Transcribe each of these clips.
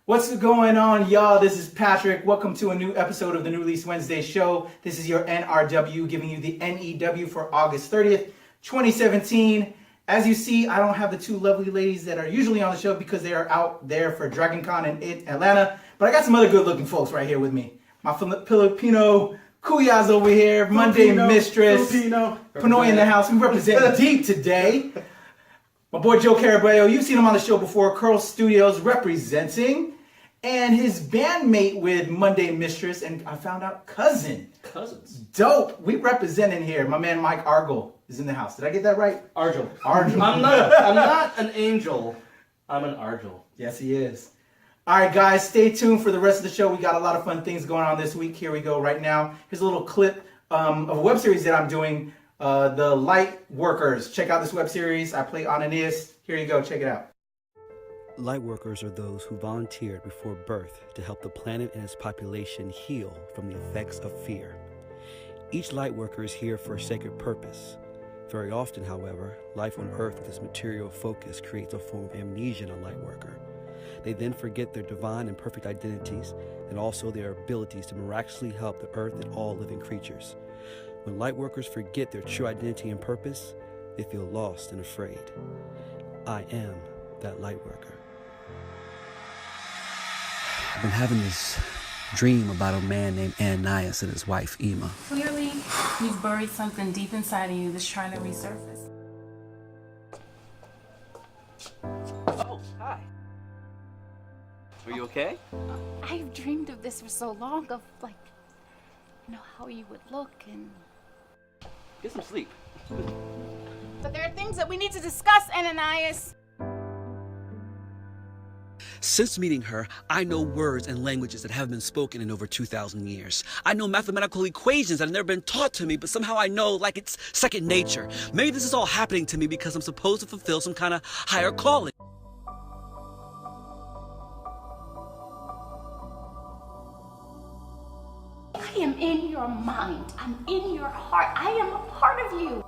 What's going on, y'all? This is Patrick. Welcome to a new episode of the New Release Wednesday show. This is your NRW, giving you the NEW for August 30th, 2017. As you see, I don't have the two lovely ladies that are usually on the show because they are out there for Dragon Con in Atlanta. But I got some other good-looking folks right here with me. My Filipino Kuyas over here, Monday Mistress, Pinoy in the house. We represent deep today. My boy Joe Carabeo, you've seen him on the show before, Curl Studios representing, and his bandmate with Monday Mistress, and I found out Cousins. Dope. We representing here. My man Mike Argel is in the house. Did I get that right? Argel. I'm not an angel. I'm an Argel. Yes, he is. All right, guys, stay tuned for the rest of the show. We got a lot of fun things going on this week. Here we go right now. Here's a little clip of a web series that I'm doing. The Light Workers. Check out this web series. I play Ananias. Here you go. Check it out. Light workers are those who volunteered before birth to help the planet and its population heal from the effects of fear. Each light worker is here for a sacred purpose. Very often, however, life on Earth with its material focus creates a form of amnesia in a light worker. They then forget their divine and perfect identities and also their abilities to miraculously help the Earth and all living creatures. When light workers forget their true identity and purpose, they feel lost and afraid. I am that light worker. I've been having this dream about a man named Ananias and his wife, Ema. Clearly, you've buried something deep inside of you that's trying to resurface. Oh, hi. Are you okay? I've dreamed of this for so long, of how you would look and... Get some sleep. But there are things that we need to discuss, Ananias. Since meeting her, I know words and languages that haven't been spoken in over 2,000 years. I know mathematical equations that have never been taught to me, but somehow I know like it's second nature. Maybe this is all happening to me because I'm supposed to fulfill some kind of higher calling. I am in your mind. I'm in your heart. I am a part of you.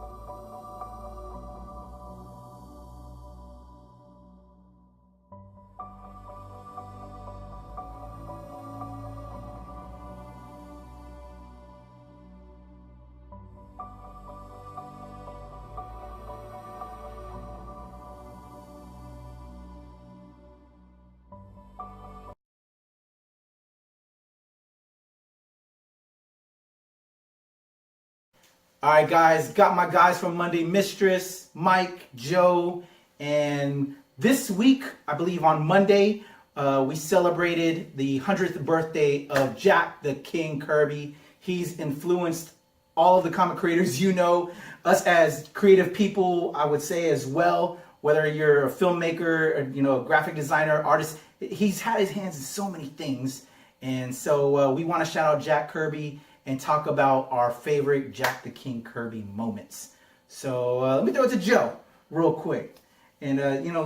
All right, guys, got my guys from Monday Mistress, Mike, Joe, and this week, I believe on Monday, we celebrated the 100th birthday of Jack the King Kirby. He's influenced all of the comic creators you know, us as creative people, I would say as well, whether you're a filmmaker, or, a graphic designer, artist, he's had his hands in so many things. And so we want to shout out Jack Kirby and talk about our favorite Jack the King Kirby moments. So let me throw it to Joe real quick. And,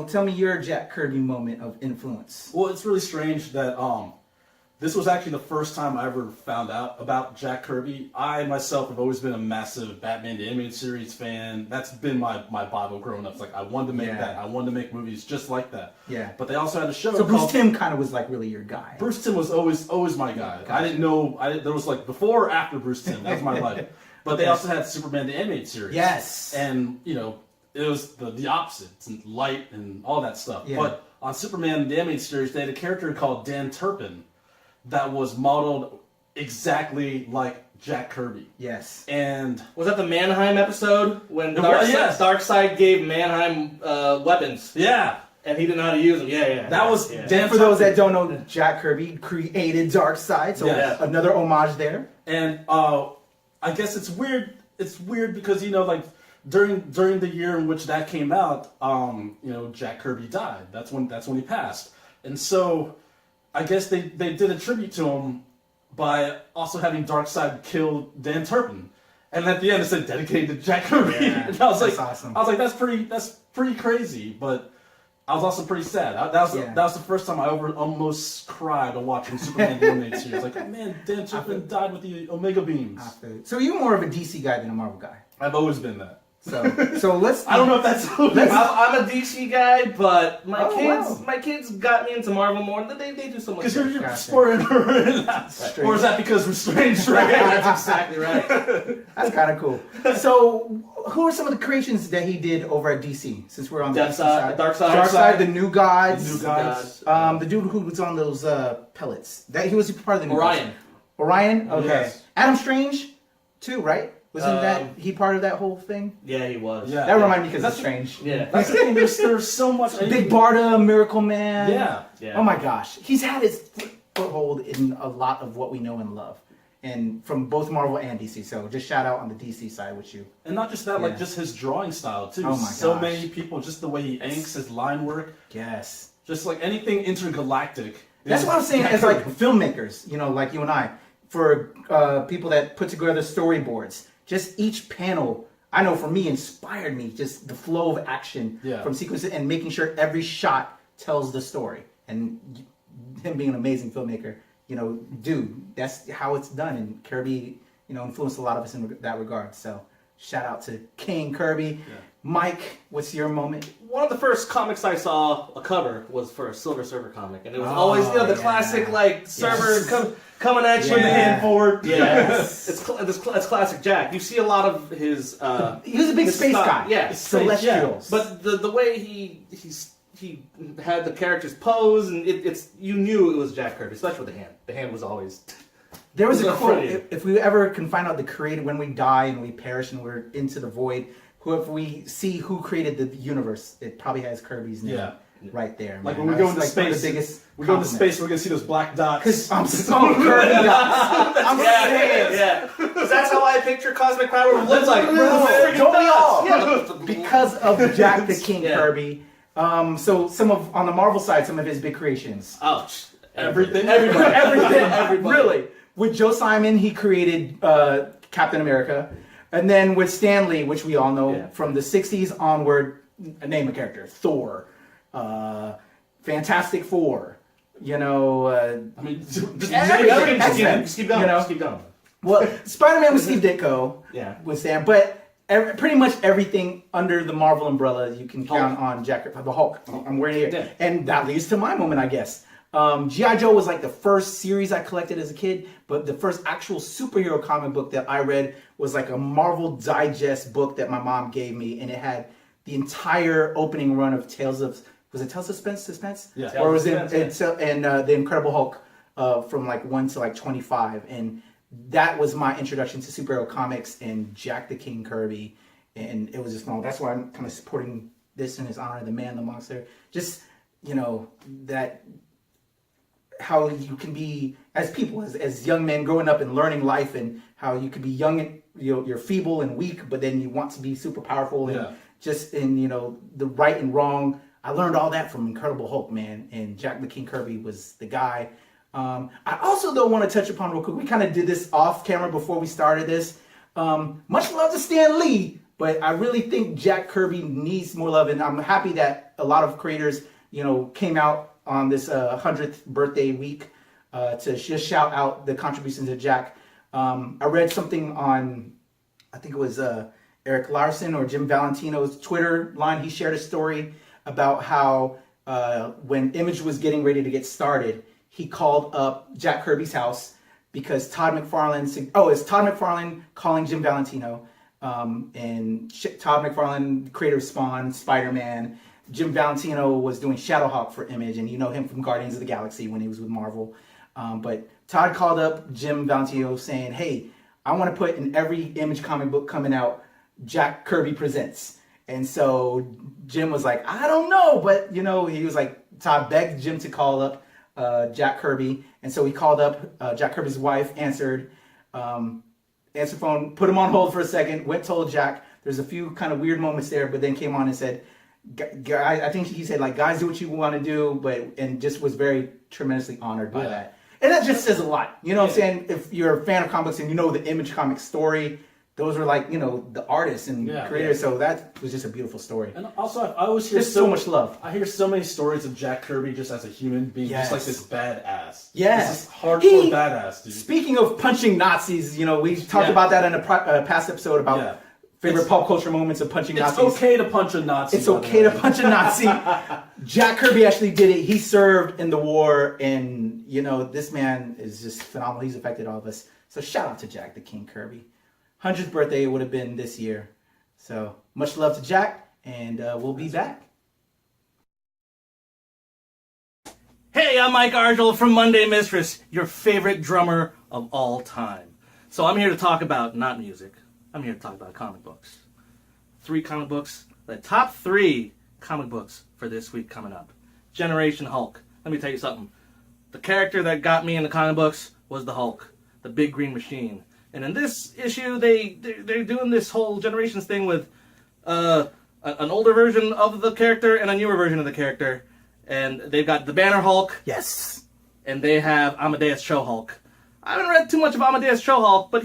tell me your Jack Kirby moment of influence. Well, it's really strange that this was actually the first time I ever found out about Jack Kirby. I myself have always been a massive Batman the Animated Series fan. That's been my Bible growing up. It's like I wanted to make that. I wanted to make movies just like that. Yeah. But they also had a show. So Bruce Timm kind of was like really your guy. Bruce Timm was always my guy. Gotcha. I didn't know. There was like before or after Bruce Timm. That was my life. But they also had Superman the Animated Series. Yes. And it was the opposite, and light and all that stuff. Yeah. But on Superman the Animated Series, they had a character called Dan Turpin that was modeled exactly like Jack Kirby. Yes. And was that the Mannheim episode when yes. Darkseid gave Mannheim weapons? yeah, And he didn't know how to use them. Yeah. that was yeah. Dan. For those that don't know, Jack Kirby created Darkseid, so Yeah. another homage there. And I guess it's weird. It's weird because during the year in which that came out, Jack Kirby died. That's when he passed. And so I guess they did a tribute to him by also having Darkseid kill Dan Turpin. And at the end it said dedicated to Jack Kirby. Yeah, and I was that's like, awesome. I was like, that's pretty crazy, but I was also pretty sad. That was the first time I ever almost cried while watching Superman the Animated Series. Like, oh, man, Dan Turpin died with the Omega Beams. So you're more of a DC guy than a Marvel guy. I've always been that. So let's. I don't know if that's. I'm a DC guy, but my wow. my kids got me into Marvel more. They do so much. Because you're Gotcha. sporting or is that because we're strange? Right? That's exactly right. That's kind of cool. So, who are some of the creations that he did over at DC? Since we're on the DC side, Dark Side, the New Gods, The New Gods. the dude who was on those pellets. That he was part of the New Orion. Gods. Orion. Okay. Yes. Adam Strange, too, right? Wasn't that he part of that whole thing? Yeah, he was. Yeah. That reminded me because it's Strange. Yeah. That's the thing. There's so much. Big Barda, Miracle Man. Yeah. Yeah. Oh my gosh, he's had his foothold in a lot of what we know and love, and from both Marvel and DC. So just shout out on the DC side with you. And not just that, Yeah. like just his drawing style too. Oh my So gosh. many people, just the way he inks his line work, Yes. just like anything intergalactic. That's what I'm saying as like filmmakers, you know, like you and I, for people that put together storyboards, just each panel, I know for me, inspired me, just the flow of action from sequences and making sure every shot tells the story. And him being an amazing filmmaker, you know, dude, that's how it's done. And Kirby, you know, influenced a lot of us in that regard. So shout out to King Kirby. Yeah. Mike, what's your moment? One of the first comics I saw a cover was for a Silver Surfer comic, and it was always the classic like server coming at you in the hand forward. Yes. It's classic Jack. You see a lot of his. He was a big his space style. guy. Yeah, Celestials. Yeah. But the way he had the characters pose, and you knew it was Jack Kirby, especially with the hand. The hand was always. There was a It's quote, funny. if we ever can find out the creator, when we die and we perish and we're into the void, if we see who created the universe, it probably has Kirby's name right there. Like man. when we go That's into like one of space, the biggest we go into compliments. space, we're gonna see those black dots. Because I'm so Kirby dots. I'm saying. Yeah, that's how I picture cosmic power looks like. Don't we all? Yeah. Because of Jack the King Yeah. Kirby. So some of, on the Marvel side, some of his big creations. Ouch. Everything. Everything. Really. With Joe Simon, he created Captain America. And then with Stan Lee, which we all know from the 60s onward, name a character. Thor. Fantastic Four. You know. I mean, just Everything. X-Men, Just keep going. you know? Just keep going. Well, Spider-Man was Steve Ditko. Yeah. With Stan. But pretty much everything under the Marvel umbrella, you can count on Jack, the Hulk. I'm wearing it here. Yeah. And that leads to my moment, I guess. G.I. Joe was like the first series I collected as a kid, but the first actual superhero comic book that I read was like a Marvel Digest book that my mom gave me, and it had the entire opening run of Tales of Suspense? Yeah. Or was it Tales of the Incredible Hulk from like 1 to like 25, and that was my introduction to superhero comics and Jack the King Kirby, and it was just phenomenal. That's why I'm kind of supporting this in his honor, the man, the monster. Just, you know, that how you can be as people, as young men growing up and learning life, and how you could be young and you're feeble and weak, but then you want to be super powerful and just in, you know, the right and wrong. I learned all that from Incredible Hulk, man, and Jack the King Kirby was the guy. I also though want to touch upon real quick. We kind of did this off camera before we started this. Much love to Stan Lee, but I really think Jack Kirby needs more love, and I'm happy that a lot of creators, you know, came out on this 100th birthday week to just shout out the contributions of Jack. I read something on, I think it was Eric Larson or Jim Valentino's Twitter line. He shared a story about how when Image was getting ready to get started, he called up Jack Kirby's house because Todd McFarlane, it's Todd McFarlane calling Jim Valentino, and Todd McFarlane, creator of Spawn, Spider-Man. Jim Valentino was doing Shadowhawk for Image, and you know him from Guardians of the Galaxy when he was with Marvel. But Todd called up Jim Valentino saying, hey, I want to put in every Image comic book coming out, Jack Kirby presents. And so Jim was like, I don't know, but you know, he was like, Todd begged Jim to call up Jack Kirby. And so he called up Jack Kirby's wife, answered phone, put him on hold for a second, told Jack. There's a few kind of weird moments there, but then came on and said, I think he said, like, guys, do what you want to do, and just was very tremendously honored by that. And that just says a lot. You know what I'm saying? If you're a fan of comics and you know the Image comic story, those are like, you know, the artists and creators. So that was just a beautiful story. And also, I always hear so much love. I hear so many stories of Jack Kirby just as a human being, just like this badass. Yes. This hardcore badass, dude. Speaking of punching Nazis, you know, we talked about that in a past episode about Favorite pop culture moments of punching It's Nazis. okay to punch a Nazi. It's okay to punch a Nazi. Jack Kirby actually did it. He served in the war, and this man is just phenomenal. He's affected all of us. So shout out to Jack the King Kirby. 100th birthday would have been this year. So much love to Jack, and we'll be back. Hey, I'm Mike Argel from Monday Mistress, your favorite drummer of all time. So I'm here to talk about not music. I'm here to talk about comic books. 3 comic books, the top 3 comic books for this week coming up. Generation Hulk. Let me tell you something. The character that got me in the comic books was the Hulk, the big green machine. And in this issue, they're doing this whole Generations thing with an older version of the character and a newer version of the character. And they've got the Banner Hulk. Yes. And they have Amadeus Cho Hulk. I haven't read too much of Amadeus Cho Hulk, but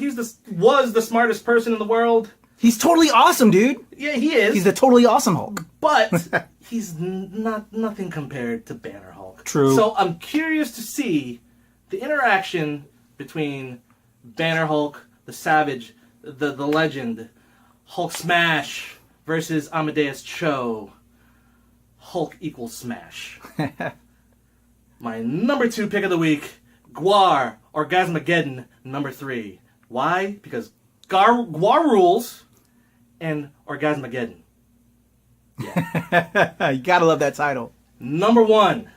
was the smartest person in the world. He's totally awesome, dude. Yeah, he is. He's the totally awesome Hulk. But he's nothing compared to Banner Hulk. True. So I'm curious to see the interaction between Banner Hulk, the Savage, the Legend, Hulk Smash versus Amadeus Cho. Hulk equals Smash. My number 2 pick of the week, Gwar, Orgasmageddon, number 3. Why? Because Gwar rules and Orgasmageddon. Yeah. You gotta love that title. Number 1,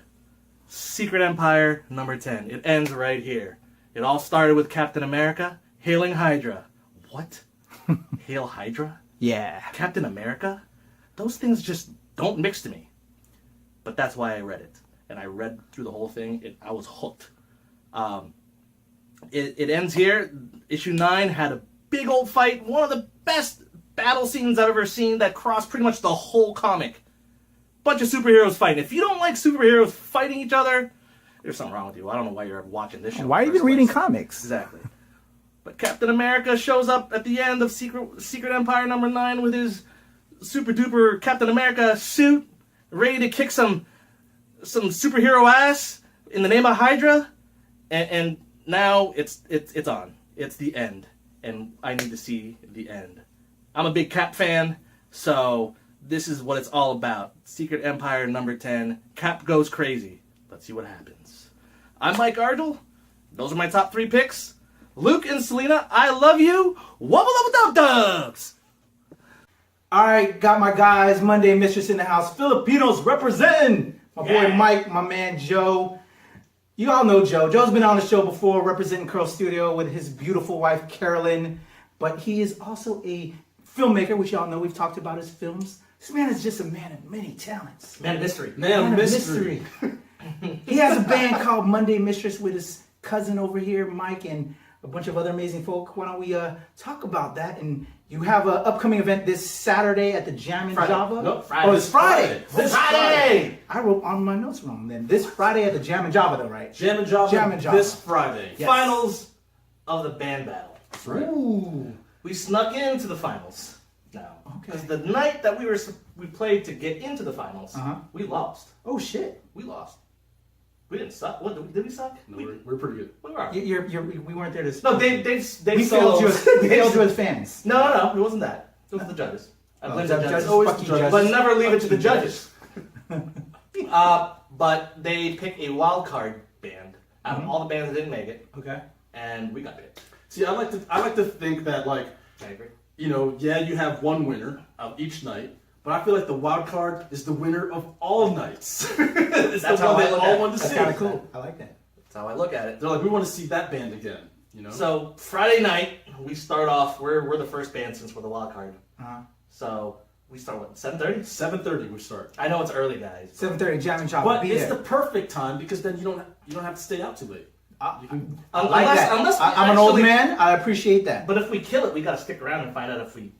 Secret Empire, number 10. It ends right here. It all started with Captain America hailing Hydra. What? Hail Hydra? Yeah. Captain America? Those things just don't mix to me. But that's why I read it. And I read through the whole thing. I was hooked. It ends here. Issue 9 had a big old fight. One of the best battle scenes I've ever seen that crossed pretty much the whole comic. Bunch of superheroes fighting. If you don't like superheroes fighting each other, there's something wrong with you. I don't know why you're watching this show. Why are you even reading comics? Exactly. But Captain America shows up at the end of Secret Empire number 9 with his super duper Captain America suit, ready to kick some superhero ass in the name of Hydra, and now it's on. It's the end, and I need to see the end. I'm a big Cap fan, so this is what it's all about. Secret Empire number 10. Cap goes crazy. Let's see what happens. I'm Mike Argel. Those are my top 3 picks. Luke and Selena, I love you. Wubba lubba dub dubs. All right, got my guys, Monday Mistress in the house. Filipinos representing. My boy Mike, my man Joe. You all know Joe. Joe's been on the show before representing Curl Studio with his beautiful wife, Carolyn. But he is also a filmmaker, which y'all know we've talked about his films. This man is just a man of many talents. Man of mystery. Man of mystery. He has a band called Monday Mistress with his cousin over here, Mike, and a bunch of other amazing folk. Why don't we talk about that? And you have an upcoming event this Saturday at the Jam in Java. No, Friday. Oh, it's Friday. This Friday. I wrote on my notes wrong then. This Friday at the Jam in Java, though, right? Jam and Java. Jam and Java. This Friday. Yes. Finals of the band battle. That's right. Ooh. We snuck into the finals now. Okay. Because the night that we played to get into the finals, we lost. Oh shit. We lost. We didn't suck. What did we suck? No, we're pretty good. We were. We weren't there to. No, they we failed you. We failed you as fans. No, it wasn't that. It was the judges. I blame the judges. always Fuck the you, judges. But never leave it to the Fuck you, judges. But they picked a wild card band out of all the bands that didn't make it, Okay. and we got picked. See, I like to think that, like, I agree. you have one winner of each night, but I feel like the wild card is the winner of all nights. It's That's the how one I they look all at it. want to That's see. kind of cool. I like that. That's how I look at it. They're like, we want to see that band again. So Friday night, we start off. We're the first band since we're the wild card. So we start what 7:30. 7:30 we start. I know it's early, guys. 7:30 Jam and Java. But Be it's there. the perfect time because then you don't have to stay out too late. You can, I like that. Unless we I'm an old actually- man. I appreciate that. But if we kill it, we gotta stick around and find out if we,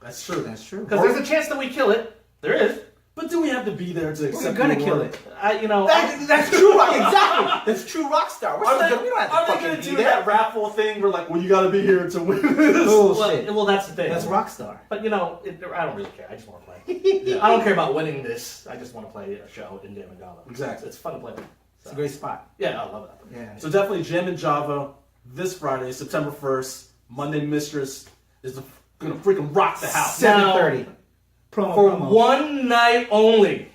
that's true. That's true. because there's a chance that we kill it. There is. But do we have to be there to accept? We're gonna the kill award? it. That's true. Exactly. That's true. Rock star. We're Are still they, good. We don't have to are they fucking gonna be do there. that raffle thing where like, well, you gotta be here to win this? Bullshit. Well, that's the thing. That's rock star. But I don't really care. I just want to play. I don't care about winning this. I just want to play a show in Jam and Java. Exactly. It's fun to play. It's a great spot. Yeah, I love that. Yeah. So definitely Jam and Java this Friday, September 1st. Monday Mistress is gonna freaking rock the house. 7:30. For Promo. one night only.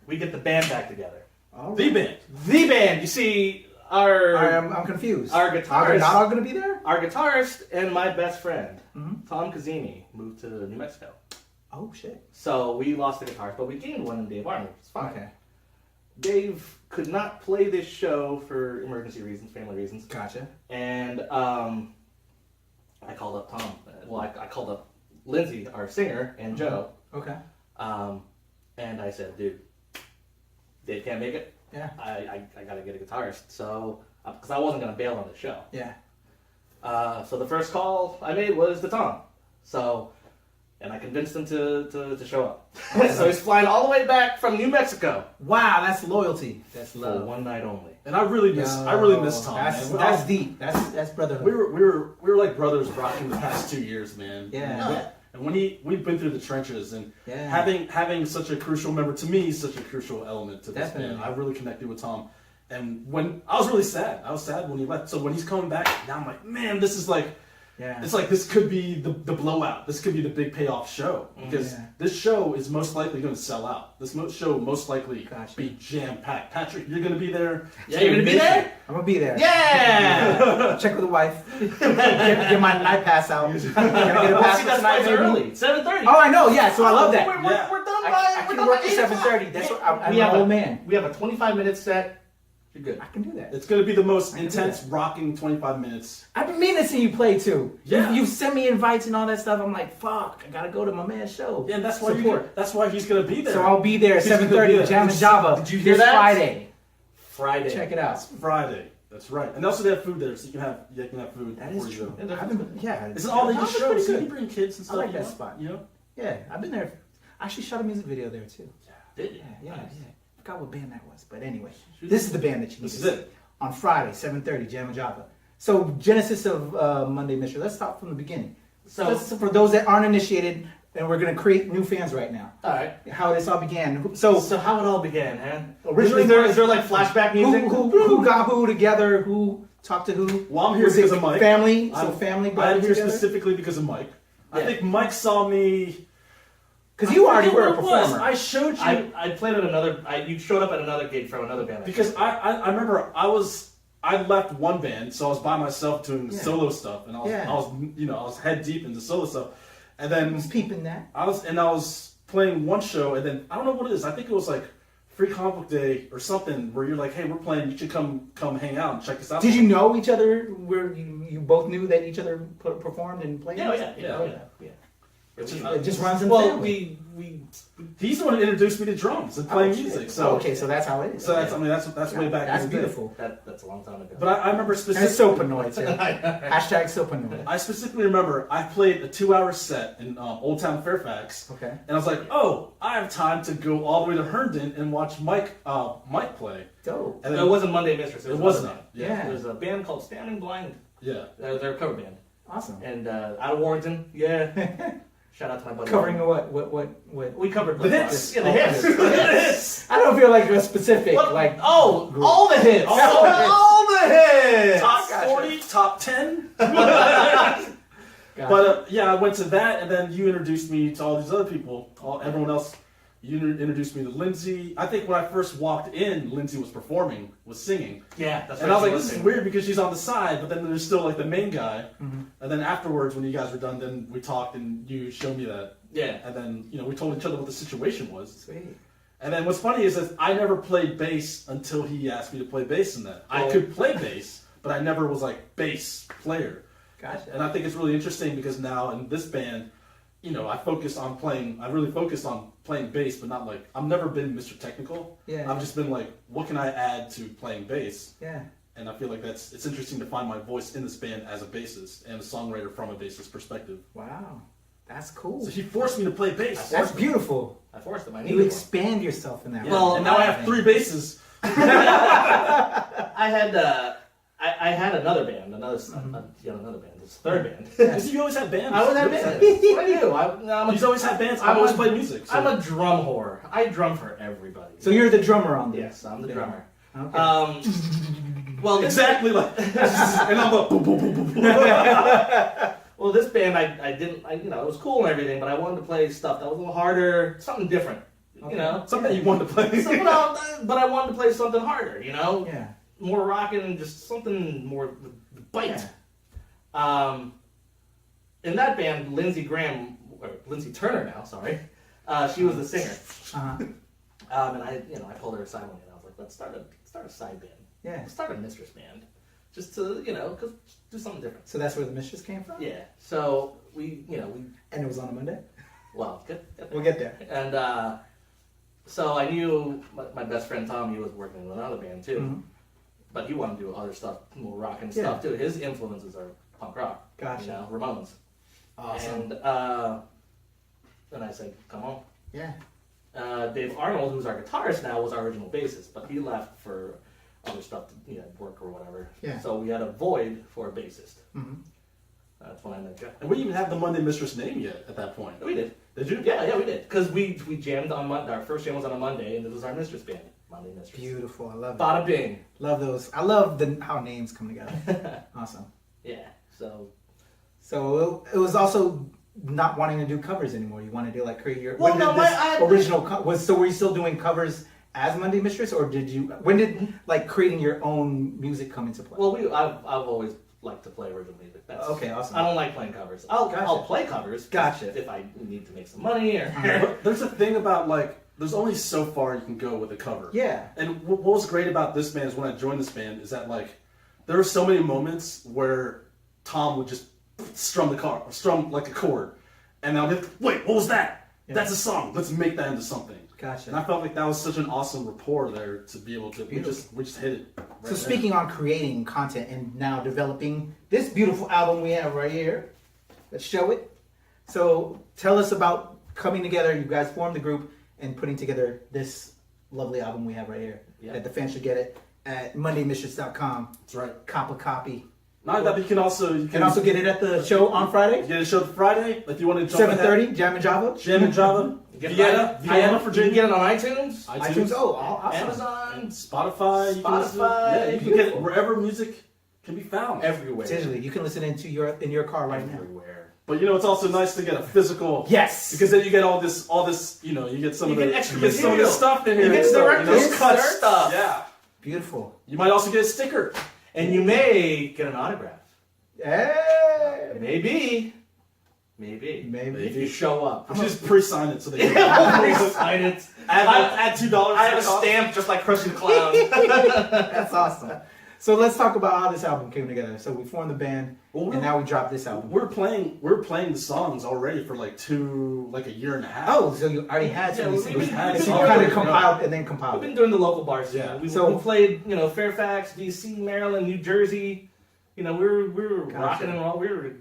We get the band back together. All The right. band. The band. You see, I'm confused. Our Are they guitarist, not all going to be there? our guitarist and my best friend, Mhm. Tom Cazzini, moved to New Mexico. Oh, shit. So we lost the guitarist, but we gained one in Dave Arnold. It's fine. Okay. Dave could not play this show for emergency reasons, family reasons. Gotcha. And I called up Tom. Well, I called up Lindsay, our singer, and Joe. Okay. And I said, dude, Dave can't make it. Yeah. I got to get a guitarist. So, because I wasn't going to bail on the show. Yeah. So the first call I made was to Tom. So, and I convinced him to show up. So he's flying all the way back from New Mexico Wow, that's loyalty. That's for love. one night only. And I really miss Tom. That's, man. that's deep. That's brotherhood. We were like brothers rocking the past 2 years, man. Yeah. And when we've been through the trenches, and Yeah. having such a crucial member, to me, such a crucial element to this Definitely. band. I really connected with Tom. And when I was really sad. I was sad when he left. So when he's coming back, now I'm like, man, this is like, Yeah. it's like this could be the blowout. This could be the big payoff show. Because Yeah. this show is most likely going to sell out. This show most likely Gotcha. be jam-packed. Patrick, you're going to be there. Yeah, you're going to be there? I'm going to be there. Yeah! Check with the wife. get my night pass out. Can I get a pass See, that's tonight, why it's baby? early. 7:30. Oh, I know. Yeah, so I love that. We're done by I we're can done work by to 8 o'clock. 7:30. That's what I'm We an have old a man. We have a 25-minute set. You're good. I can do that. It's going to be the most I can do intense, that. rocking 25 minutes. I've been meaning to see you play too. Yeah. You sent me invites and all that stuff. I'm like, fuck, I gotta go to my man's show. Yeah, and that's why Support. that's why he's going to be there. So I'll be there at He's gonna 7:30 be with there. Jam and Java. Did you hear this that? Friday. Friday. Check it out. Friday. That's right. And also they have food there, so you can have food. That before is you true. go. I haven't been, yeah. It's an all ages Java's show, pretty so you good. can bring kids and I stuff. like you that know? spot. You know? Yeah, I've been there. I actually shot a music video there too. Did you? Yeah. Nice. I forgot what band that was, but anyway, this is the band that you need This to is see. it. On Friday, 7:30, Jam and Java. So Genesis of Monday Mystery. Let's start from the beginning. So- For those that aren't initiated, and we're gonna create new fans right now. All right. How this all began. So So how it all began, man? Originally, is there like flashback music? who got who together? Who talked to who? Well, I'm here Was because it of Mike. Family. So I'm- family. I'm here together? specifically because of Mike. I Yeah. think Mike saw me. Because you already I were a forget what it was. performer. I showed you I played at another. You showed up at another gig from another band. because I remember I left one band, so I was by myself doing Yeah. solo stuff, and I was head deep into solo stuff, and I then was peeping that. I was playing one show, and then I don't know what it is. I think it was like Free Comic Book Day or something, where you're like, "Hey, we're playing. You should come hang out and check us out." Did you know each other? Where you both knew that each other performed and played? Yeah. It just runs in the Well, family. He's the one who introduced me to drums and playing music. So okay, so that's how it is. So that's way back. That's in the day. beautiful. That's a long time ago. But I remember And specifically. it's Sopanoid too. Hashtag Sopanoid. I specifically remember I played a 2-hour set in Old Town Fairfax. Okay. And I was like, oh, I have time to go all the way to Herndon and watch Mike play. Dope. And it wasn't Monday Mistress. It was another not. band. Yeah. It was a band called Standing Blind. Yeah. They're a cover band. Awesome. And out of Warrington. Yeah. Shout out to my buddy. Covering what? We covered The hits. Yeah, the hits. The hits. I don't feel like a specific What? like. Oh, group. all the hits. All the hits. Top Gotcha. 40, top 10. Gotcha. But yeah, I went to that, and then you introduced me to all these other people. Everyone else, you introduced me to Lindsay. I think when I first walked in, Lindsay was performing, was singing. Yeah, that's And I was like, this is weird because she's on the side, but then there's still like the main guy. Mhm. And then afterwards, when you guys were done, then we talked and you showed me that. Yeah. And then, we told each other what the situation was. Sweet. And then what's funny is that I never played bass until he asked me to play bass in that. I Oh. could play bass, but I never was like bass player. Gotcha. And I think it's really interesting because now in this band, I really focused on playing bass, but not like, I've never been Mr. Technical. Yeah. I've just been like, what can I add to playing bass? Yeah. And I feel like it's interesting to find my voice in this band as a bassist and a songwriter from a bassist perspective. Wow. That's cool. So he forced me to play bass. That's beautiful. I forced them. I You needed one. expand yourself in that way. Well, and now I have 3 basses. I had another band, another band. It's a third band. Because you always had bands. I always had bands. What do I do? He's always had bands. I've always played music. So. I'm a drum whore. I drum for everybody. So you're the drummer on this. Yes, I'm the drummer. Okay. Well, exactly like, and I'm like, boom, boom, boom, boom, boom. Well, this band, I didn't, you know, it was cool and everything, but I wanted to play stuff that was a little harder, something different, you know? Something you wanted to play. But I wanted to play something harder, you know? Yeah. More rocking and just something more with bite. In that band, Lindsey Turner now, sorry, she was the singer. And I pulled her aside one day and I was like, let's start a side band. Yeah. Let's start a Mistress band. Just to, you know, do something different. So that's where the Mistress came from? Yeah. So we. And it was on a Monday? Well, We'll get there. And so I knew my best friend Tommy was working with another band too. Mm-hmm. But he wanted to do other stuff, more rock and stuff too. His influences are punk rock. Gotcha. You know, Ramones. Awesome. And I said, come on. Yeah. Dave Arnold, who's our guitarist now, was our original bassist, but he left for other stuff, work or whatever. Yeah. So we had a void for a bassist. Mm-hmm. That's when I met Jeff. And we didn't even have the Monday Mistress name yet at that point. We did. Did you? Yeah, we did. Because we jammed on Monday. Our first jam was on a Monday, and this was our Mistress band, Monday Mistress. Beautiful. I love it. Bada bing. Love those. I love how names come together. Awesome. Yeah. So it was also not wanting to do covers anymore. You want to do like create your Well, when no, did this I- original were you still doing covers as Monday Mistress, or when did like creating your own music come into play? well, I've always liked to play original music. That's Okay, awesome. I don't like playing covers. I'll play covers. Gotcha. If I need to make some money or. But there's a thing about like, there's only so far you can go with a cover. Yeah. And what was great about this band is when I joined this band is that like, there were so many moments where Tom would just strum like a chord, and I'll be like, wait, what was that? Yeah. That's a song. Let's make that into something. Gotcha. And I felt like that was such an awesome rapport there to be able to. We just hit it. Right So there. speaking on creating content and now developing this beautiful album we have right here, let's show it. So tell us about coming together. You guys formed the group and putting together this lovely album we have right here. Yeah. That the fans should get it at MondayMistress.com. That's right. Cop a copy. Not that you can also get it at the show on Friday. get a show Friday if you want to jump 7:30. Jam and Java. Jam and Java. Vienna, You can Virginia. get it on iTunes, iTunes. Oh, awesome. Amazon, Spotify. You can listen, Spotify. you can get it wherever music can be found. everywhere. Digitally, you can listen in your car right now. Everywhere. But it's also nice to get a physical. Yes. Because then you get all this. You get some You of the get extra some of the material. stuff in here. You get and stuff, director's cut stuff. Yeah. Beautiful. You might also get a sticker. And you may get an autograph. Hey. Maybe. If you show up. Just pre-sign it so they can Sign it. add $2. I have a stamp just like Crushing the Clown. That's awesome. So let's talk about how this album came together. So we formed the band, Well, and now we dropped this album. We're playing the songs already for like a year and a half. Oh, so you already had some of these we things. had So some you kind already. of compiled and then We've compiled been it. doing the local bars. Yeah. We So- played, Fairfax, DC, Maryland, New Jersey. We were rocking and roll. We were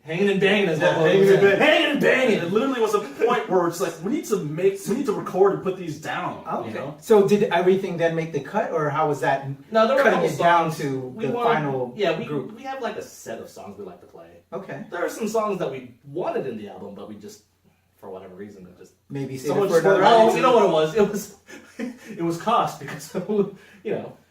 hanging and banging as well. hanging and banging. Hanging and banging. It literally was a point where it's like we need to record and put these down. Okay. So did everything then make the cut, or how was that No, there were a cutting couple it down songs to we the wanted- final group? We have like a set of songs we like to play. Okay. There are some songs that we wanted in the album, but we just, for whatever reason, it just. Maybe save Someone it for just another wanted- album. Oh, you know what it was? It was cost because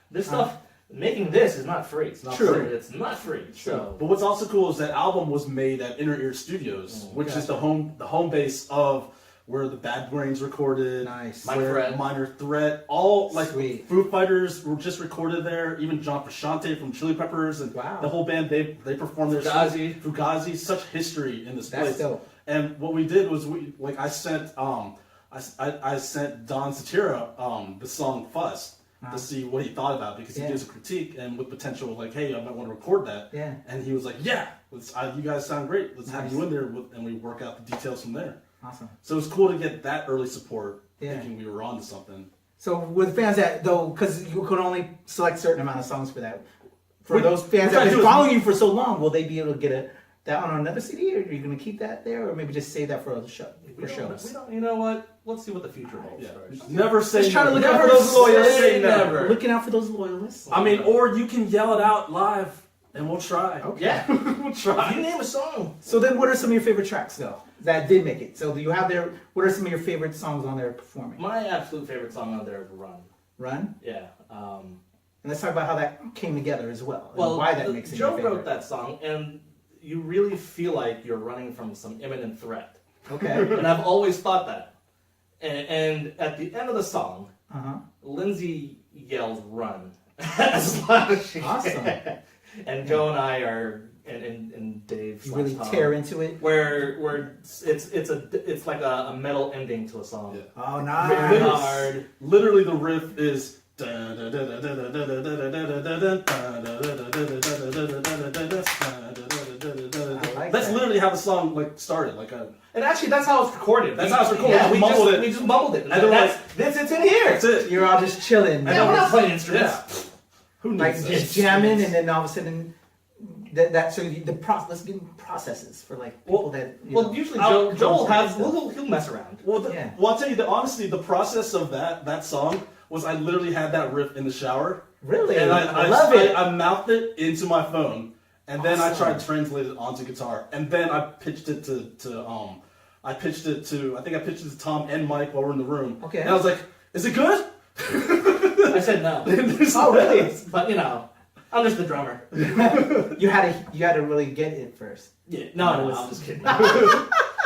this stuff. Making this is not free. It's not True. free. It's not free. So. But what's also cool is that album was made at Inner Ear Studios, which is the home base of where the Bad Brains recorded. Nice. Where Minor Threat, all like Sweet. Foo Fighters were just recorded there. Even John Frusciante from Chili Peppers and Wow. the whole band they performed there. Fugazi, such history in this That's place. dope. And what we did was I sent I sent Don Satira the song Fuss. To see what he thought about it because he gives a critique and with potential like, hey, I might want to record that. Yeah. And he was like, yeah, you guys sound great. Let's have you in there and we work out the details from there. Awesome. So it was cool to get that early support, Yeah. thinking we were on to something. So with fans that though, because you could only select a certain amount of songs for that. For We- those fans we that try have to been do is- following you for so long, will they be able to get that on another CD, or are you going to keep that there, or maybe just save that for other shows? You know what? Let's see what the future holds Yeah. first. Never say Just trying to look never. out for those loyalists. Say never. Looking out for those loyalists. I mean, or you can yell it out live and we'll try. Okay. Yeah, We'll try. you name a song. So then, what are some of your favorite tracks though that did make it? So do you have what are some of your favorite songs on there performing? My absolute favorite song on there is "Run." Run. Yeah. And And let's talk about how that came together as well. And Well, why that makes it your Joe favorite. wrote that song, and you really feel like you're running from some imminent threat. Okay. And I've always thought that. And at the end of the song, Lindsay yells "run" as loud as she Awesome. can. And Joe and I are, and Dave, You really Tom, tear into it. where it's like a metal ending to a song. Yeah. Oh, Very nice. hard. Literally, the riff is. That's literally how the song like started. Like And actually, that's how it's recorded. That's how it's recorded. Yeah, We mumbled it. We just mumbled it. And then It's in here. that's it. You're all just chilling. Yeah, we're not playing instruments. Yeah. Who Like needs just that? jamming, and then all of a sudden, so the process. Let's get into processes for like people that. Well, usually Joe Joe will have stuff. he'll mess around. Well, Yeah. well, I'll tell you that honestly, the process of that song was I literally had that riff in the shower. Really, And I love it. I mouthed it into my phone, and then I Awesome. tried to translate it onto guitar, and then I pitched it to I pitched it to Tom and Mike while we're in the room. Okay. And I was like, "Is it good?" I said no, Oh, really? but you know, I'm just the drummer. You had to really get it first. Yeah, no, I'm just kidding.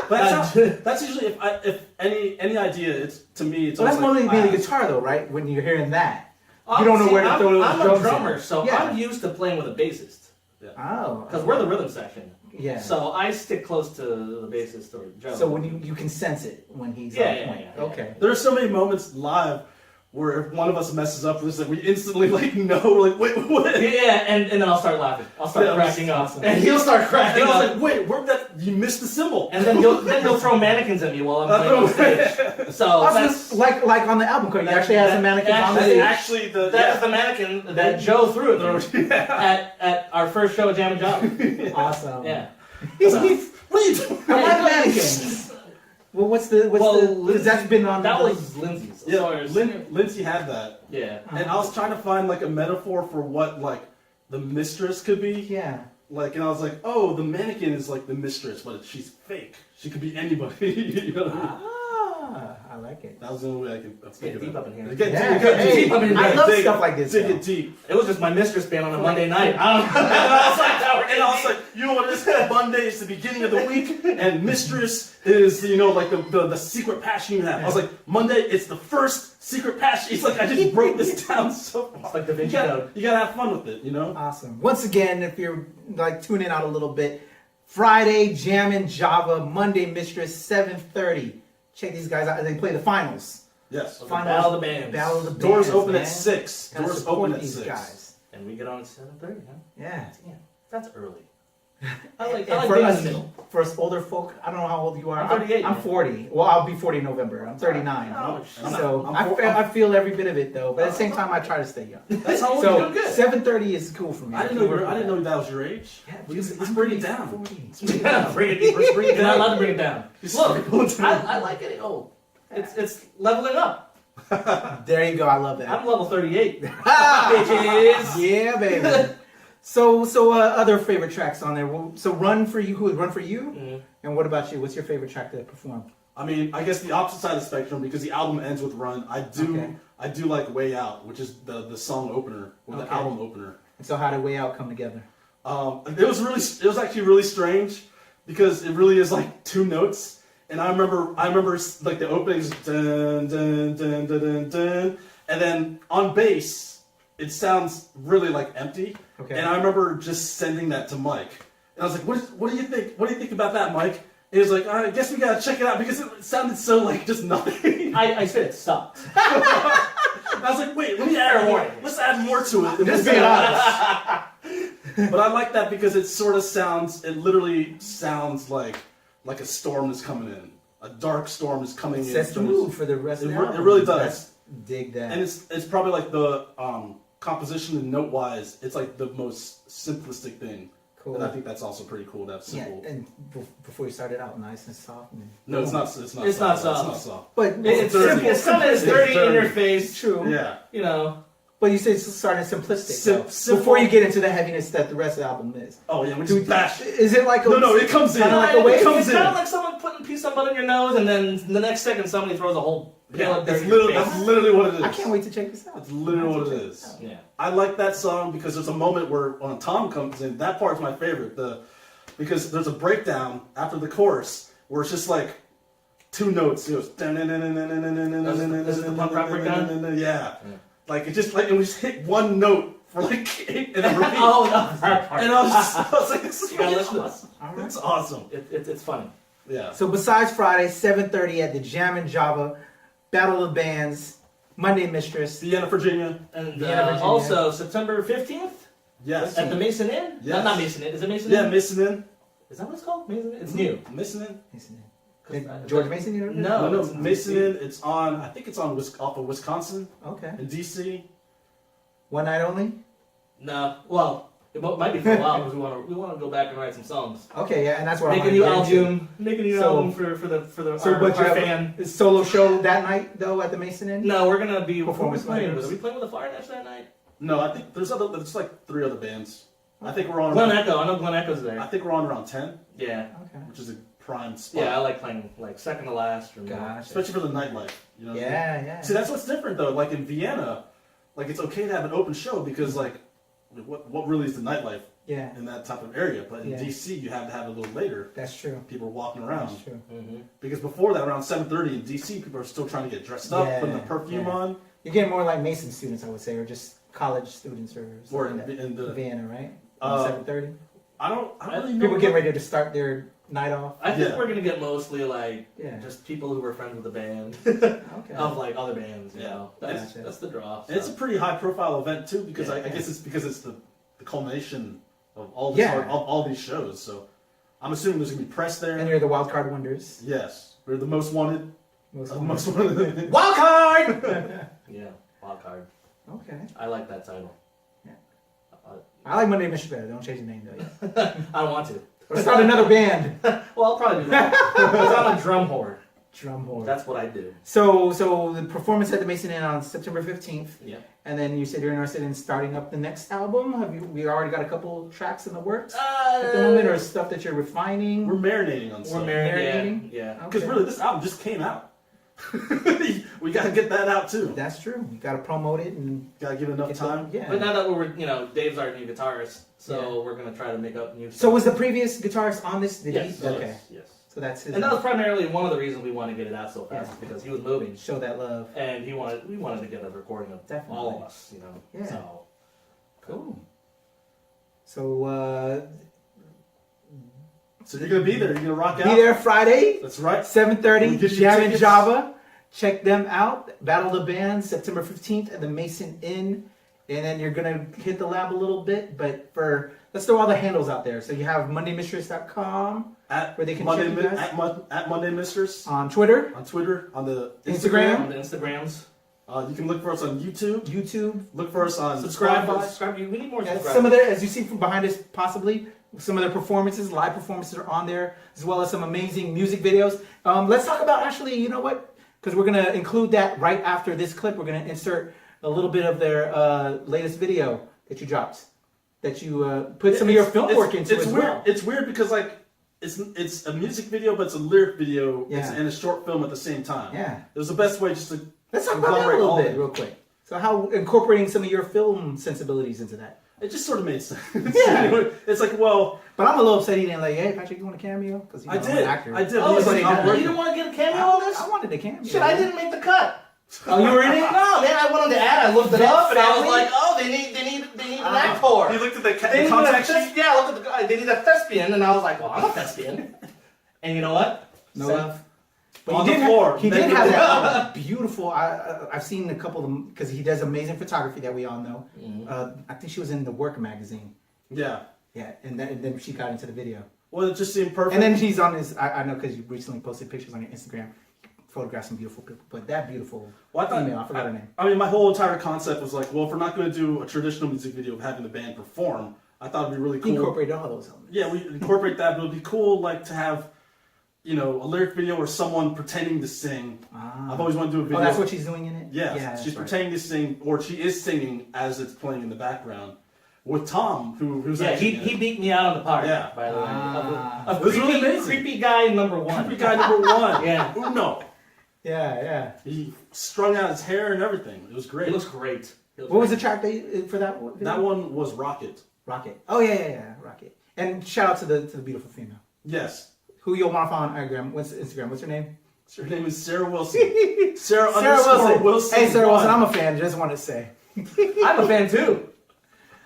But that's usually if any idea, it's to me it's. So that's always mainly like, the guitar, though, right? When you're hearing that, you don't know See, where to throw those I'm drums a drummer, in. so Yeah. I'm used to playing with a bassist Oh, because we're the rhythm section. yeah. So I stick close to the bassist or Joe. So when you can sense it when he's Yeah, on yeah, point. yeah. Okay. There are so many moments live where if one of us messes up, it's like we instantly like know like wait. Yeah, and then I'll start laughing. I'll start Yeah, cracking up, awesome. and he'll start cracking And I was up. like, wait, where that you missed the symbol. And then he'll throw mannequins at me while I'm playing on stage. So that's like on the album cover, you actually have some mannequins on the That's stage. actually the that is the mannequin that Joe threw at me at our first show at Jam and Job. Awesome. Yeah. What are you doing? I like mannequins. Well, what's the because that's been on That the, was Lindsay's. Yeah, Lindsay had that, Yeah. and I was trying to find like a metaphor for what like the mistress could be. yeah. Like, and I was like, oh, the mannequin is like the mistress, but she's fake. She could be anybody. You know what I mean? Ah, I like it. That was the only way I could. Let's Get deep up in here. Get Yeah, deep. hey, Deep. I love Dig- stuff like this, Dig though. it deep. It was just my mistress band on a Monday night. I don't know. And I was like, you know what? This Monday is the beginning of the week, and mistress is like the secret passion you have. I was like, Monday, it's the first secret passion. It's like I just broke this down so far. It's like Da Vinci You Code. gotta have fun with it, you know. Awesome. Once again, if you're like tuning out a little bit, Friday Jammin' Java, Monday Mistress 7:30. Check these guys out. They play the finals. Yes. Finals. Battle of the Bands. Battle of the Doors Bands, open man. at 6. Gotta Doors support open at these 6. guys. And we get on at 7:30, huh? Yeah. Yeah. That's early. I like And for being in us, the middle. for us older folk, I don't know how old you are. I'm 38, I'm man. 40. Well, I'll be 40 in November. I'm 39. Oh, So I'm I feel every bit of it though. But at the same time, I try to stay young. That's how old So you're good. 7:30 is cool for me. I didn't know that was your age. Yeah, Let's bring it down. 40. Yeah, bring it. You're not allowed to bring it down. Look, Look, I like getting old. It's leveling up. There you go. I love that. I'm level 38. Ah! Bitches. Yeah, baby. So other favorite tracks on there. Well, so Run For You. Who would Run For You? Mm-hmm. And what about you? What's your favorite track to perform? I mean, I guess the opposite side of the spectrum because the album ends with Run. I do like Way Out, which is the song opener or the Okay. album opener. And so how did Way Out come together? It was actually really strange because it really is like 2 notes, and I remember like the openings dun dun dun dun dun dun, and then on bass it sounds really like empty. Okay. And I remember just sending that to Mike, and I was like, what do you think? What do you think about that, Mike? And he was like, I guess we gotta check it out because it sounded so like just nothing. I said it sucked. I was like, wait, let me add more. Let's add more to it. Just being honest. But I like that because it sort of sounds, it literally sounds like a storm is coming in. A dark storm is coming in. Sets the mood for the rest of the album. It really does. Dig that. And it's probably like the composition and note-wise, it's like the most simplistic thing. Cool. And I think that's also pretty cool to have Yeah, simple. and before you started out, nice and soft. And No, it's not. It's not. It's soft. not It's not soft. soft. But It's dirty. simple. It's kind of It's dirty in dirty. your face. true. Yeah. You know. But you say it's starting simplistic. though, Simple. Before you get into the heaviness that the rest of the album is. Oh yeah, we Dude, just bash. is it like a No, it comes in. kinda like a wave? It comes It's in. kind of like someone putting peace on butter in your nose, and then the next second somebody throws a whole Yeah, Dirty that's literally what it is. I can't wait to check this out. It's literally what it is. Yeah. I like that song because there's a moment where when Tom comes in, that part's my favorite. Because there's a breakdown after the chorus where it's just like 2 notes. It goes. This is the punk rock breakdown? Yeah. Like it just and we just hit 1 note for like 8 and then repeat. Oh, no, that part. And I was like, this is You gotta really listen to awesome. All It's awesome. It's funny. Yeah. So besides Friday, 7:30 at the Jam and Java, Battle of Bands, Monday Mistress. Vienna, Virginia. And Vienna, Virginia. also September 15th Yes. at the Mason Inn. Yes. Not Mason Inn. Is it Mason Yeah, Inn? Mason Inn. Is that what it's called? Mason Inn. It's new. Mason Inn. George Mason, you know? No, No, it's Mason DC. Inn. It's on. I think it's on off of Wisconsin Okay. in DC. One night only? No. Well, it might be for a while because we want to go back and write some songs. Okay, yeah, and that's what I Make a want new to get into. album. Make a new So- album for the So, but you our have fan. a solo show that night, though, at the Mason Inn? No, we're gonna be Performance playing. members. Are we playing with the Fire Nets that night? No, I think there's like 3 other bands. I think we're on. Glen Echo. I know Glen Echo's there. I think we're on around 10, Yeah. Okay. which is a prime spot. Yeah, I like playing like second to last or more. Gotcha. Especially for the nightlife. You know what I mean? Yeah, yeah. See, that's what's different though. Like in Vienna, like it's okay to have an open show because like, what really is the nightlife Yeah, in that type of area? But in Yeah. DC, you have to have it a little later. that's true. People are walking around. That's true. Mm-hmm. Because before that, around 7:30 in DC, people are still trying to get dressed up, Yeah, putting the perfume yeah. on. You're getting more like Mason students, I would say, or just college students or Or something like that. in the, Vienna, right? Uh, 7:30. I don't really know. People get ready to start their night off. I think Yeah. we're gonna get mostly like Yeah. just people who were friends with the band Okay. of like other bands. You Yeah. know, Gotcha. that's the draw. And it's a pretty high profile event too, because Yeah. I guess it's because it's the culmination of all this Yeah. all these shows. So I'm assuming there's gonna be press there. And you're the wild card wonders. Yes, we're the most wanted. Most Most wanted. wild card. Yeah, wild card. Okay. I like that title. Yeah. Uh, I like Monday Mistress better. Don't change the name though. Yeah. I don't want to. Or start another band. Well, I'll probably do that because I'm a drum whore. Drum horde. That's what I do. So the performance at the Mason Inn on September 15th. Yeah. And then you said you're interested in starting up the next album. We already got a couple tracks in the works at the moment, or stuff that you're refining? We're marinating on We're stuff. marinating. Marinating? Yeah. Because Okay. really, this album just came out. We gotta get that out too. That's true. You got to promote it and Gotta give it enough get time. Yeah. But now that we're, Dave's our new guitarist, so Yeah. we're gonna try to make up new. So stuff. was the previous guitarist on this? Did Yes. he? Okay. Yes. Yes. So that's his. And that was primarily one of the reasons we wanted to get it out so fast Yeah. because he was moving, show that love. and we wanted to get a recording of Definitely. all of us, Yeah. So Cool. So So you're gonna be there. You're gonna rock out. be there Friday, That's right. 7:30. We'll get you Jam and tickets. Java. Check them out. Battle of the Bands, September 15th at the Mason Inn. And then you're gonna hit the lab a little bit, but let's throw all the handles out there. So you have MondayMistress.com At where they can Monday, check you guys. at Monday Mistress On Twitter, on Twitter, on the Instagram. on the Instagrams, You can look for us on YouTube. YouTube. Look for us on subscribe. Spotify. Subscribe. We need more And subscribers. some of their, as you see from behind us, possibly some of their performances, live performances are on there, as well as some amazing music videos. Let's talk about actually, you know what? Because we're gonna include that right after this clip. We're gonna insert a little bit of their latest video that you dropped, that you put some of your film work into it's as weird. well. It's weird because like it's a music video, but it's a lyric video. Yeah. And a short film at the same time. Yeah. It was the best way just to Let's talk about that a conglomerate little all bit, of it. real quick. So how incorporating some of your film sensibilities into that. It just sort of made sense. Yeah. It's like, well, But I'm a little upset he didn't like, hey, Patrick, you want a cameo? Because I I'm did. an actor. I did. Oh, He's so like, you, I'm you working. didn't want to get a cameo on this? I wanted a cameo. Shit, I didn't make the cut. Oh, you were in it? No, man, I went on the ad. I looked it up, and I was like, oh, they need an actor. He looked at They the need contact a sheet. yeah, I looked at the guy. They need a thespian, and I was like, well, I'm a thespian. And you know what? No Send- love. But On he the did floor. He did Naked. have that beautiful. I've seen a couple of them because he does amazing photography that we all know. I think she was in the Work magazine. Yeah. Yeah, and then she got into the video. Well, it just seemed perfect. And then he's on his. I know because you recently posted pictures on your Instagram, photographed some beautiful people. But that beautiful Well, I thought- female, I forgot her name. I mean, my whole entire concept was like, well, if we're not going to do a traditional music video of having the band perform, I thought it'd be really He cool. incorporated all those elements. Yeah, we incorporate that, but it'd be cool, like, to have, a lyric video or someone pretending to sing. Ah. I've always wanted to do a video. Oh, that's what she's doing in it. Yes, Yeah, that's she's right. pretending to sing, or she is singing as it's playing in the background. With Tom, who's Yeah, actually he beat me out on the part. Yeah. By the way, Ah. of It was really creepy, amazing. creepy guy number one. Creepy guy number one. Yeah. Uno. Yeah. He strung out his hair and everything. It was great. It looks great. What was the track for that one? That one was Rocket. Rocket. Oh yeah, Rocket. And shout out to the beautiful female. Yes. Who you'll want to follow on Instagram? What's her name? Her name is Sarah Wilson. Sarah Wilson. Hey, Sarah Wilson, I'm a fan. Just want to say. I'm a fan too.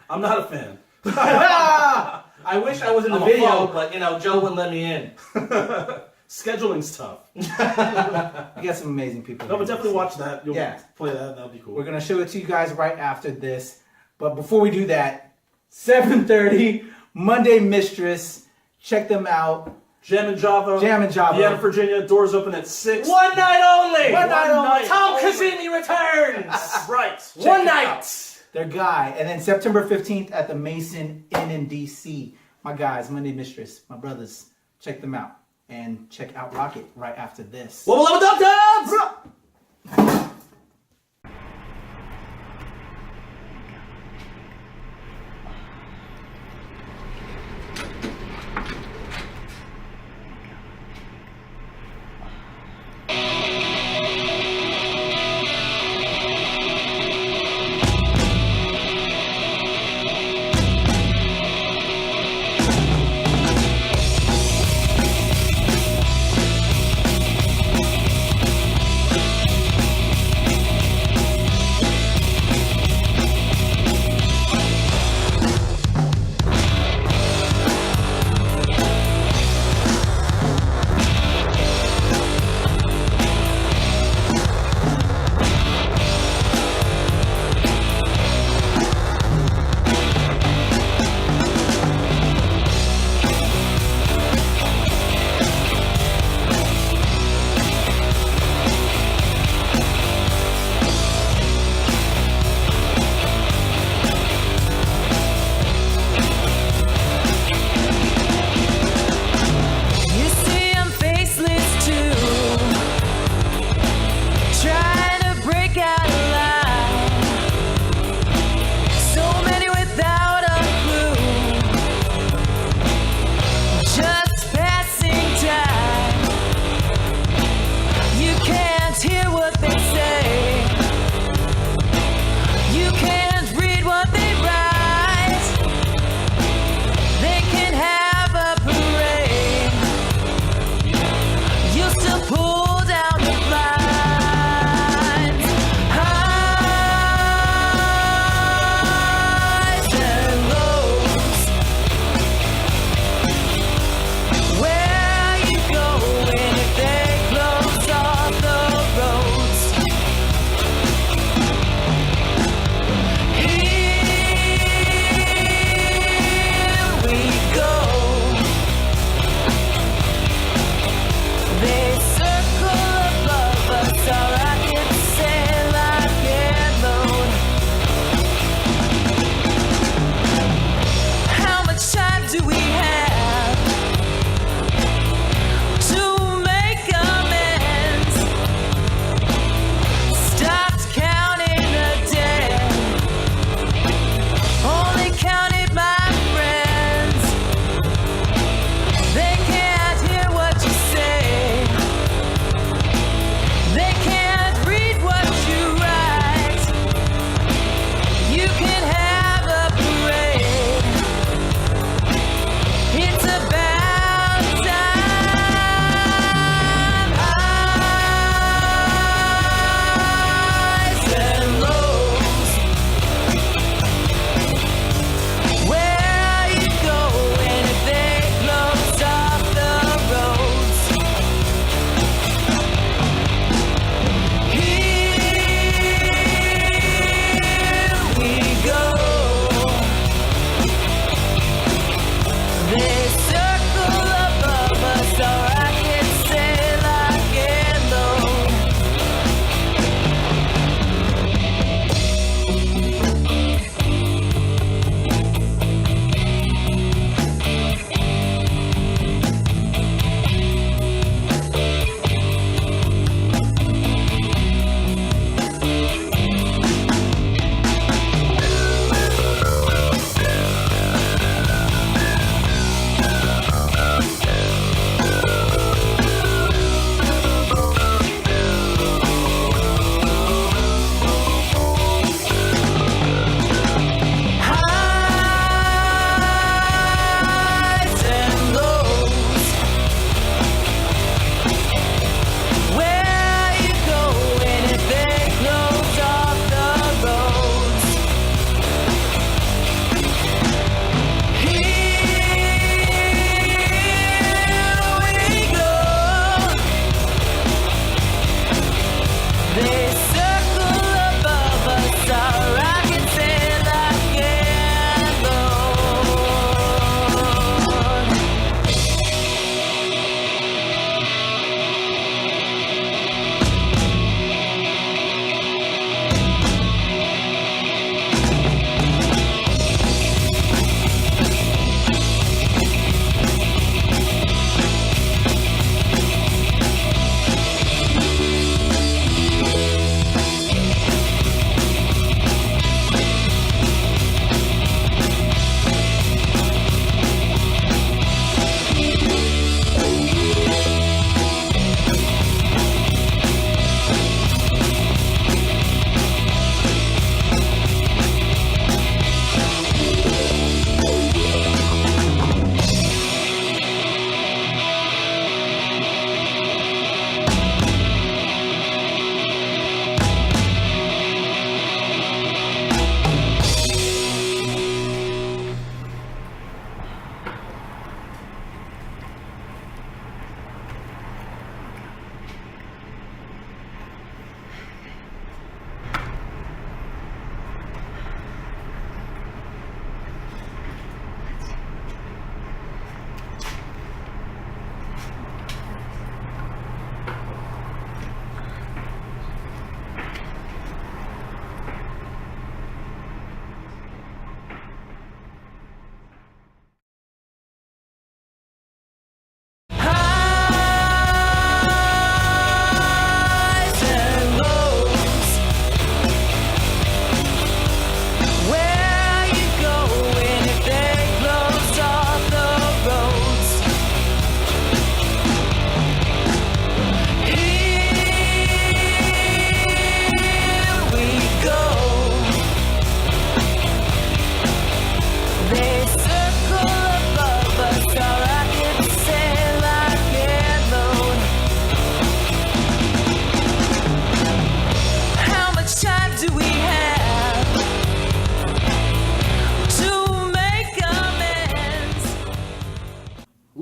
I'm not a fan. I wish I was in the I'm a video, follow. but Joe wouldn't let me in. Scheduling's tough. You got some amazing people. No, but definitely watch that. You'll Yeah. play that. That'll be cool. We're gonna show it to you guys right after this. But before we do that, 7:30 Monday Mistress. Check them out. Jam and Java. Vienna, Virginia. Doors open at 6. One night only. One night only. Tom Kazemi returns. Right. One it night. out. Their guy. And then September 15th at the Mason Inn in DC. My guys, Monday Mistress, my brothers. Check them out. And check out Rocket right after this. Wubba lubba dub dubs.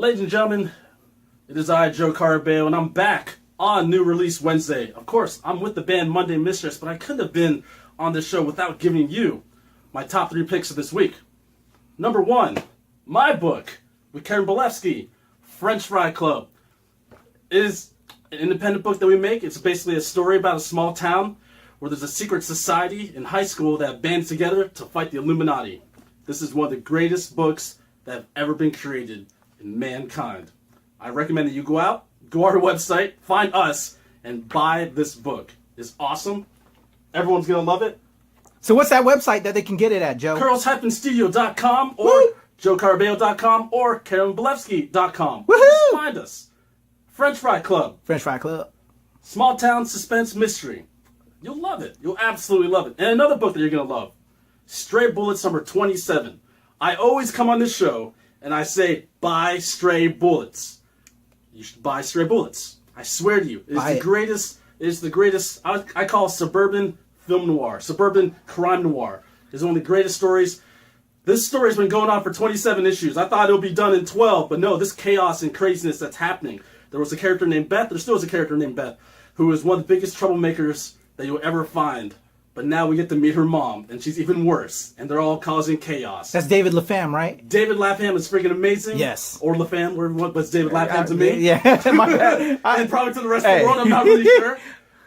Ladies and gentlemen, it is I, Joe Carabeo, and I'm back on New Release Wednesday. Of course, I'm with the band Monday Mistress, but I couldn't have been on this show without giving you my top 3 picks of this week. Number 1, my book with Karen Belefski, French Fry Club. It is an independent book that we make. It's basically a story about a small town where there's a secret society in high school that bands together to fight the Illuminati. This is one of the greatest books that have ever been created in mankind. I recommend that you go out, go on our website, find us, and buy this book. It's awesome. Everyone's going to love it. So what's that website that they can get it at, Joe? Curls-studio.com or joecarabeo.com or karenbelefski.com. Woohoo! Just find us. French Fry Club. French Fry Club. Small town suspense mystery. You'll love it. You'll absolutely love it. And another book that you're going to love. Stray Bullets number 27. I always come on this show and I say, buy Stray Bullets. You should buy Stray Bullets. I swear to you. It is the greatest. It is the greatest. I call suburban film noir. Suburban crime noir. It's one of the greatest stories. This story's been going on for 27 issues. I thought it would be done in 12, but no, this chaos and craziness that's happening. There was a character named Beth. There still is a character named Beth, who is one of the biggest troublemakers that you'll ever find. But now we get to meet her mom, and she's even worse. And they're all causing chaos. That's David LaFamme, right? David LaFamme is freaking amazing. Yes. Or LaFamme, whatever you want, but it's David LaFamme to me. Yeah. And probably to the rest of the world, I'm not really sure.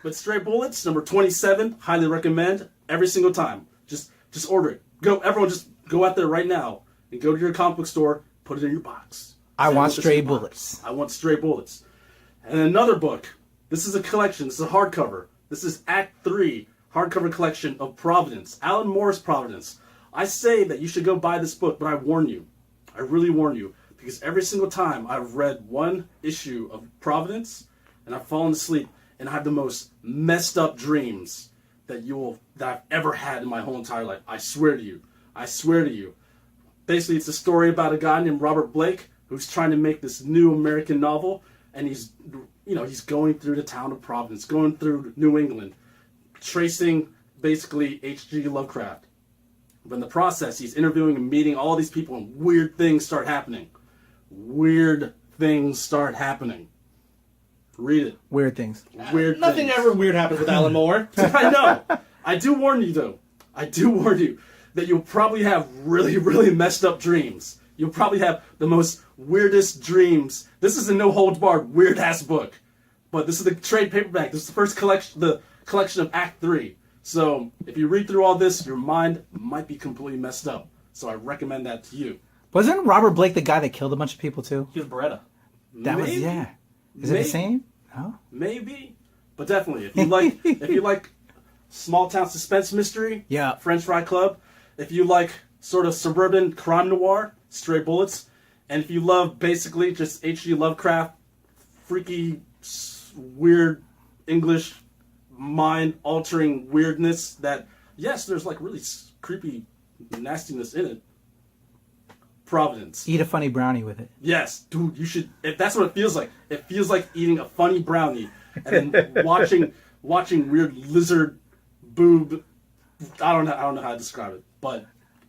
But Stray Bullets, number 27, highly recommend every single time. Just order it. Everyone just go out there right now and go to your comic book store, put it in your box. I want Stray Bullets. I want Stray Bullets. And another book. This is a collection. This is a hardcover. This is Act 3. Hardcover collection of Providence, Alan Moore's Providence. I say that you should go buy this book, but I warn you. I really warn you. Because every single time I've read one issue of Providence, and I've fallen asleep, and I have the most messed up dreams that I've ever had in my whole entire life. I swear to you. I swear to you. Basically, it's a story about a guy named Robert Blake who's trying to make this new American novel, and he's going through the town of Providence, going through New England, tracing basically H.G. Lovecraft. But in the process, he's interviewing and meeting all these people, and weird things start happening. Weird things start happening. Read it. Weird things. Weird Nothing things. ever weird happens with Alan Moore. I know. I do warn you, though. I do warn you that you'll probably have really, really messed up dreams. You'll probably have the most weirdest dreams. This is a no-holds-barred, weird-ass book. But this is the trade paperback. This is the first collection, the collection of Act 3. So if you read through all this, your mind might be completely messed up. So I recommend that to you. Wasn't Robert Blake the guy that killed a bunch of people too? He was Beretta. That was, yeah. Is it the same? No. Maybe. But definitely, if you like small town suspense mystery, Yeah. French Fry Club. If you like sort of suburban crime noir, Stray Bullets. And if you love basically just H.G. Lovecraft, freaky, weird English mind-altering weirdness that, yes, there's like really creepy nastiness in it. Providence. Eat a funny brownie with it. Yes, dude, you should. If that's what it feels like. It feels like eating a funny brownie and then watching weird lizard boob. I don't know how to describe it, but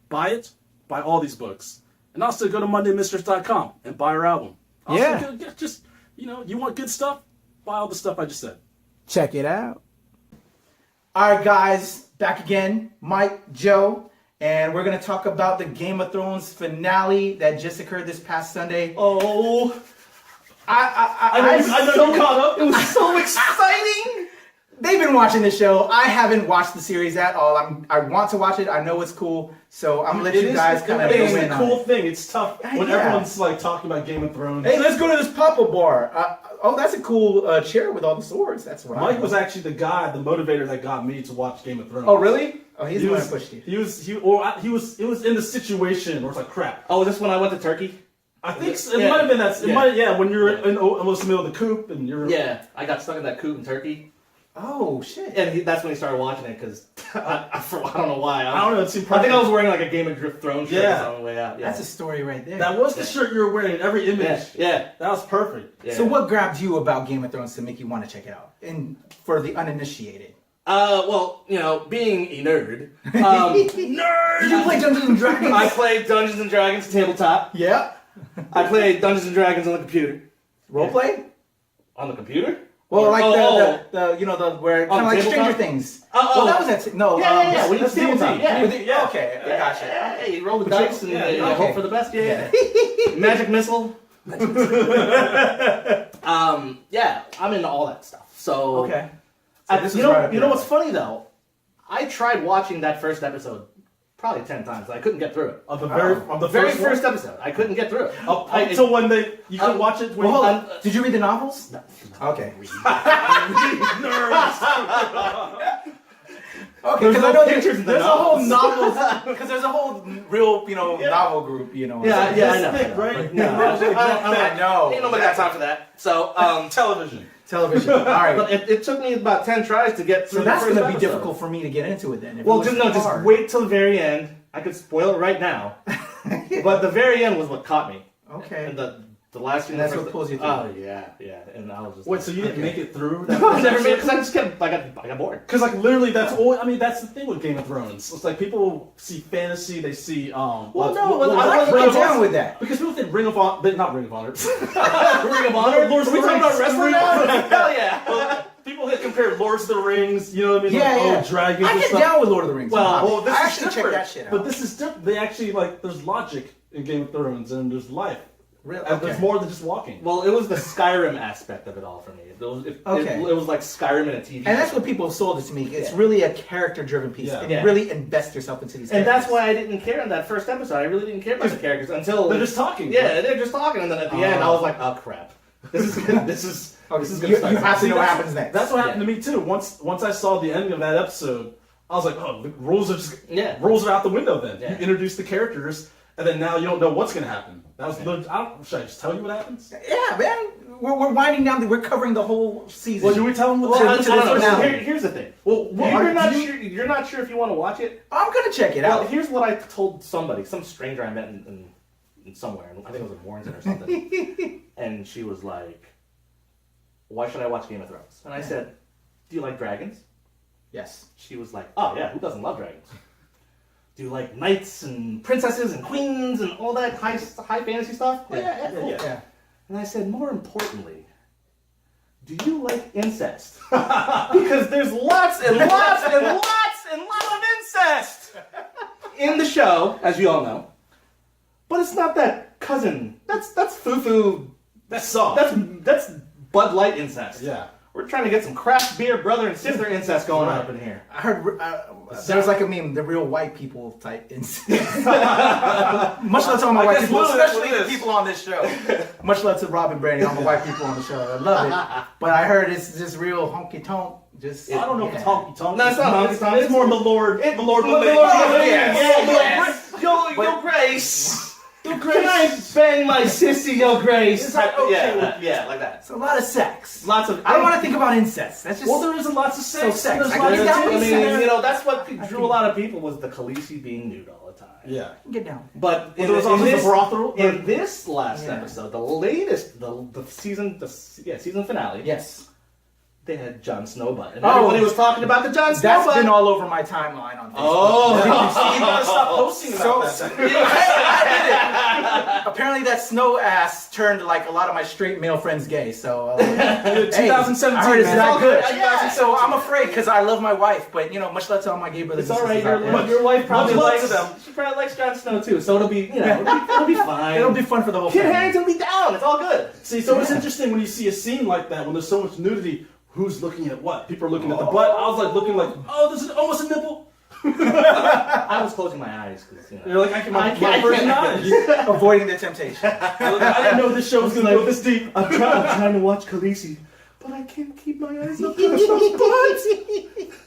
buy it. Buy all these books, and also go to MondayMistress.com and buy her album. Also, Yeah. just you want good stuff. Buy all the stuff I just said. Check it out. All right, guys, back again. Mike, Joe, and we're going to talk about the Game of Thrones finale that just occurred this past Sunday. Oh, I know you caught up. It was so exciting. They've been watching the show. I haven't watched the series at all. I want to watch it. I know it's cool. So I'm going to let you guys kind of go It's in the on cool it. thing. It's tough when Yeah. everyone's like talking about Game of Thrones. Hey, let's go to this Papa bar. That's a cool chair with all the swords. That's what Mike was actually the motivator that got me to watch Game of Thrones. Oh, really? Oh, he's the one was, that pushed you. He was in the situation where it's like crap. Oh, is this when I went to Turkey? I think it might have been that. It might, when you're in almost the middle of the coop and you're. Yeah, I got stuck in that coop in Turkey. Oh, shit. And that's when he started watching it, because I don't know why. I don't know. It seemed I think I was wearing like a Game of Thrones shirt Yeah. on the way out. Yeah. That's a story right there. That was the shirt you were wearing in every image. Yeah. That was perfect. Yeah. So what grabbed you about Game of Thrones to make you want to check it out? And for the uninitiated. Well, being a nerd. Did you play Dungeons and Dragons? I played Dungeons and Dragons tabletop. Yeah. I play Dungeons and Dragons on the computer. Role play? On the computer? Well, Or- like oh, the where kind of like tabletop? Stranger Things. Oh, Well, that was that. No, Yeah. When you that's steal D&D. time. Yeah. Yeah. Okay, I gotcha. Hey, you roll the But you- dice and yeah, you okay. hope for the best. Yeah. Magic missile. Yeah, I'm into all that stuff. So Okay. this is you know, right up you your know what's alley. funny though? I tried watching that first episode probably 10 times. I couldn't get through it. Of the Very first first episode, I couldn't get through it. Up until when you could watch it. When Well, hold you, on. Did you read the novels? No. Okay. nerds. Okay, There's because no I know pictures in the there's a whole novels. novel, because there's a whole real, novel group, Yeah, I know. thick, right? But no, I know. ain't nobody got time for that. So, Television. Television. All right. but it took me about 10 tries to get through So that's the first going to be episode. difficult for me to get into it then. if Well, it was just hard. wait till the very end. I could spoil it right now. But the very end was what caught me. Okay. And the last And that's what pulls you through. Oh, yeah. And I was just Wait, so you didn't make it through? No, I never made it because I just kept, I got bored. Because like literally, that's all. I mean, that's the thing with Game of Thrones. It's like people see fantasy, they see Well, what- no, what- I what- like Ring I'm of down Honor- with that. Because people think Ring of Honor, but not Ring of Honor. Ring of Honor? Lord of Are we the talking about Rings. wrestling now? Hell yeah. Well, people that compare Lords of the Rings, you know what I mean? Yeah, like, yeah. Oh, dragons I and get stuff. down with Lord of the Rings. Well, this I is actually check different. that shit out. But this is different. They actually there's logic in Game of Thrones, and there's life. Really? And there's Okay. more than just walking. Well, it was the Skyrim aspect of it all for me. Okay. It was like Skyrim in a TV. And that's what people have sold it to me. It's Yeah. really a character-driven piece. Yeah. And Yeah. you really invest yourself into these And characters. that's why I didn't care in that first episode. I really didn't care about the characters until They're just talking. Yeah, they're just talking, and then at the end, I was like, "Oh crap, this is good. This is Okay, this is you, gonna start." you have to See, know what that's- happens next. That's what happened to me too. Once I saw the ending of that episode, I was like, oh, the rules are just rules are out the window. Then Yeah. you introduce the characters, and then now you don't know what's gonna happen. That was should I just tell you what happens? Yeah, man. We're winding down. We're covering the whole season. Well, should we tell them what Well, the I episode don't is? know. So here's the thing. Well, You're not sure if you want to watch it. I'm gonna check it Well, out. here's what I told somebody, some stranger I met in somewhere. I think it was in Warrington or something. And she was like, "Why should I watch Game of Thrones?" And I said, "Do you like dragons?" Yes. She was like, "Oh yeah, who doesn't love dragons?" Do you like knights and princesses and queens and all that high fantasy stuff? Oh, yeah, cool. Yeah. And I said, more importantly, do you like incest? Because there's lots and lots and lots and lots of incest in the show, as you all know. But it's not that cousin. That's foo-foo. That's soft. That's Bud Light incest. Yeah. We're trying to get some craft beer brother and sister incest going on up in here. I heard there was like a meme, the real white people type incest. Much love to all my white guess people, literally that's especially what it the is. people on this show. Much love to Rob and Brandy, all the white people on the show. I love it. But I heard it's just real honky tonk. Just I don't know if it's honky tonk. No, it's not honky tonk. It's more Milord. Milord. Yes. Yo, Grace. Can I bang my sissy, Yo, Grace? It's like, okay. Yeah, like that. It's a lot of sex. Lots of. I don't want to think about incest. That's just Well, there isn't lots of sex. So sex. There's I lots get of down with I sex. mean, that's what drew a lot of people was the Khaleesi being nude all the time. Yeah. get down. But Well, there was also the brothel. in this last Yeah. episode, the latest, the season finale. Yes. They had Jon Snow butt, and Oh. everybody was talking about the Jon Snow That's butt. been all over my timeline on Facebook. Oh. Did you see You gotta stop posting about So, that. I did it. Apparently, that snow ass turned like a lot of my straight male friends gay. So, hey, 2017, I heard it's man. not good. Yeah. So I'm afraid because I love my wife, but much love to all my gay brothers. It's all right. and sisters out there. Your wife probably Much love likes to them. She probably likes Jon Snow too, so it'll be it'll be fine. It'll be fun for the whole Kit family. Harington will be down. It's all good. See, so it's interesting when you see a scene like that, when there's so much nudity, who's looking at what? People are looking at the butt. I was like looking like, oh, there's almost a nipple. I was closing my eyes because You're like, my can't- first eyes. Avoiding the temptation. I didn't know this show was going to go this deep. I'm trying to watch Khaleesi, but I can't keep my eyes up to those butts.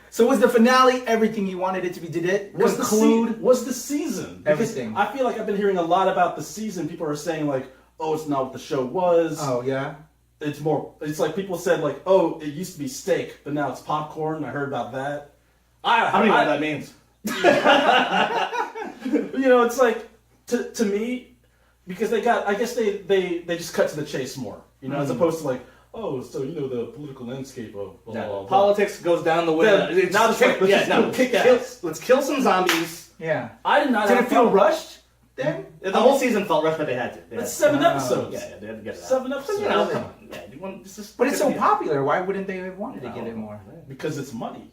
So was the finale everything you wanted it to be? Did it conclude? Was the season. Because Everything. I feel like I've been hearing a lot about the season. People are saying like, oh, it's not what the show was. Oh yeah. It's like people said like, oh, it used to be steak, but now it's popcorn. I heard about that. I don't even know what that means. It's like to me, because I guess they just cut to the chase more, as opposed to like, oh, so the political landscape of blah, blah, blah. Politics goes down the window. Then- now it's like, let's just go kick ass. Let's kill some zombies. Yeah. I did not. Did have it feel problem. rushed? then? The whole season felt rushed, but they had to. It's 7 episodes. Yeah, they had to get it out. 7 episodes. You know, come on. Yeah, you want, But it's so popular. Why wouldn't they have wanted to get it more? Because it's money.